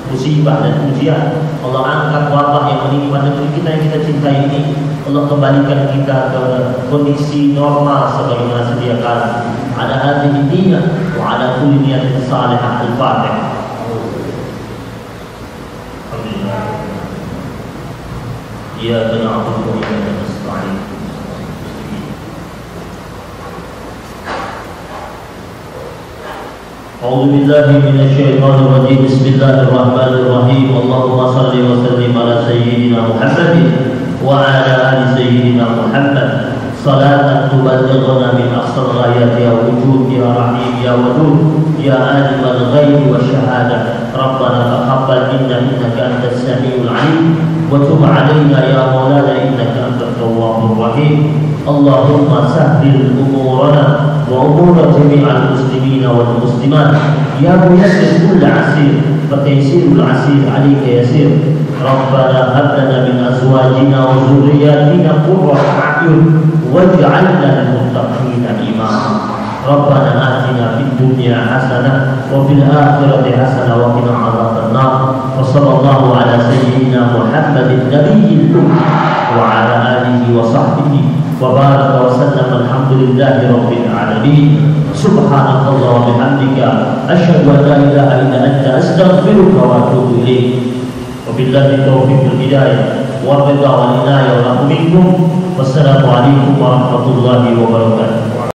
musibah dan ujian. Allah angkat wabah yang menimpa negeri kita yang kita cintai ini. Allah kembalikan kita ke kondisi normal sebagaimana sedia kala. Ala hadhihi niyyah wa ala kulli niyatin salihah. Al-Fatihah. Alhamdulillah. Iyyaka na'budu wa iyyaka nasta'in. A'udzu billahi minasy syaithanir rajim. Bismillahirrahmanirrahim. Allahumma shalli wa sallim ala sayyidina Muhammadin wa ala ali sayyidina Muhammad. Salatan tuballighuna min aqsal ghayat ya wujud ya rahim ya wadud ya alim al-ghaib wa syahadah. Rabbana taqabbal minna innaka antas samiul alim wa tub 'alaina ya maulana innaka antat tawwabur rahim. Allahumma sahhil umurana wa umur jami'al muslimina wal muslimat ya muyassir kull 'asir fa taysirul 'asir 'alayka yasir. Rabbana hab lana min azwajina wa dhurriyyatina qurrata a'yun waj'alna lil muttaqina imama. Rabbana atina fid dunya hasanah wa fil akhirati hasanah wa qina adzaban nar. Wa sallallahu ala sayyidina Muhammadin nabiyil ummah wa ala alihi wa sahbihi wa baraka wa sallam. Alhamdulillahi rabbil alamin. Subhanallahi wa bihamdika asyhadu an la ilaha illa anta astaghfiruka wa atubu ilaik. Wabillahi taufiq wal hidayah wa ridha wal inayah wa minkum. Wassalamu alaikum warahmatullahi wabarakatuh.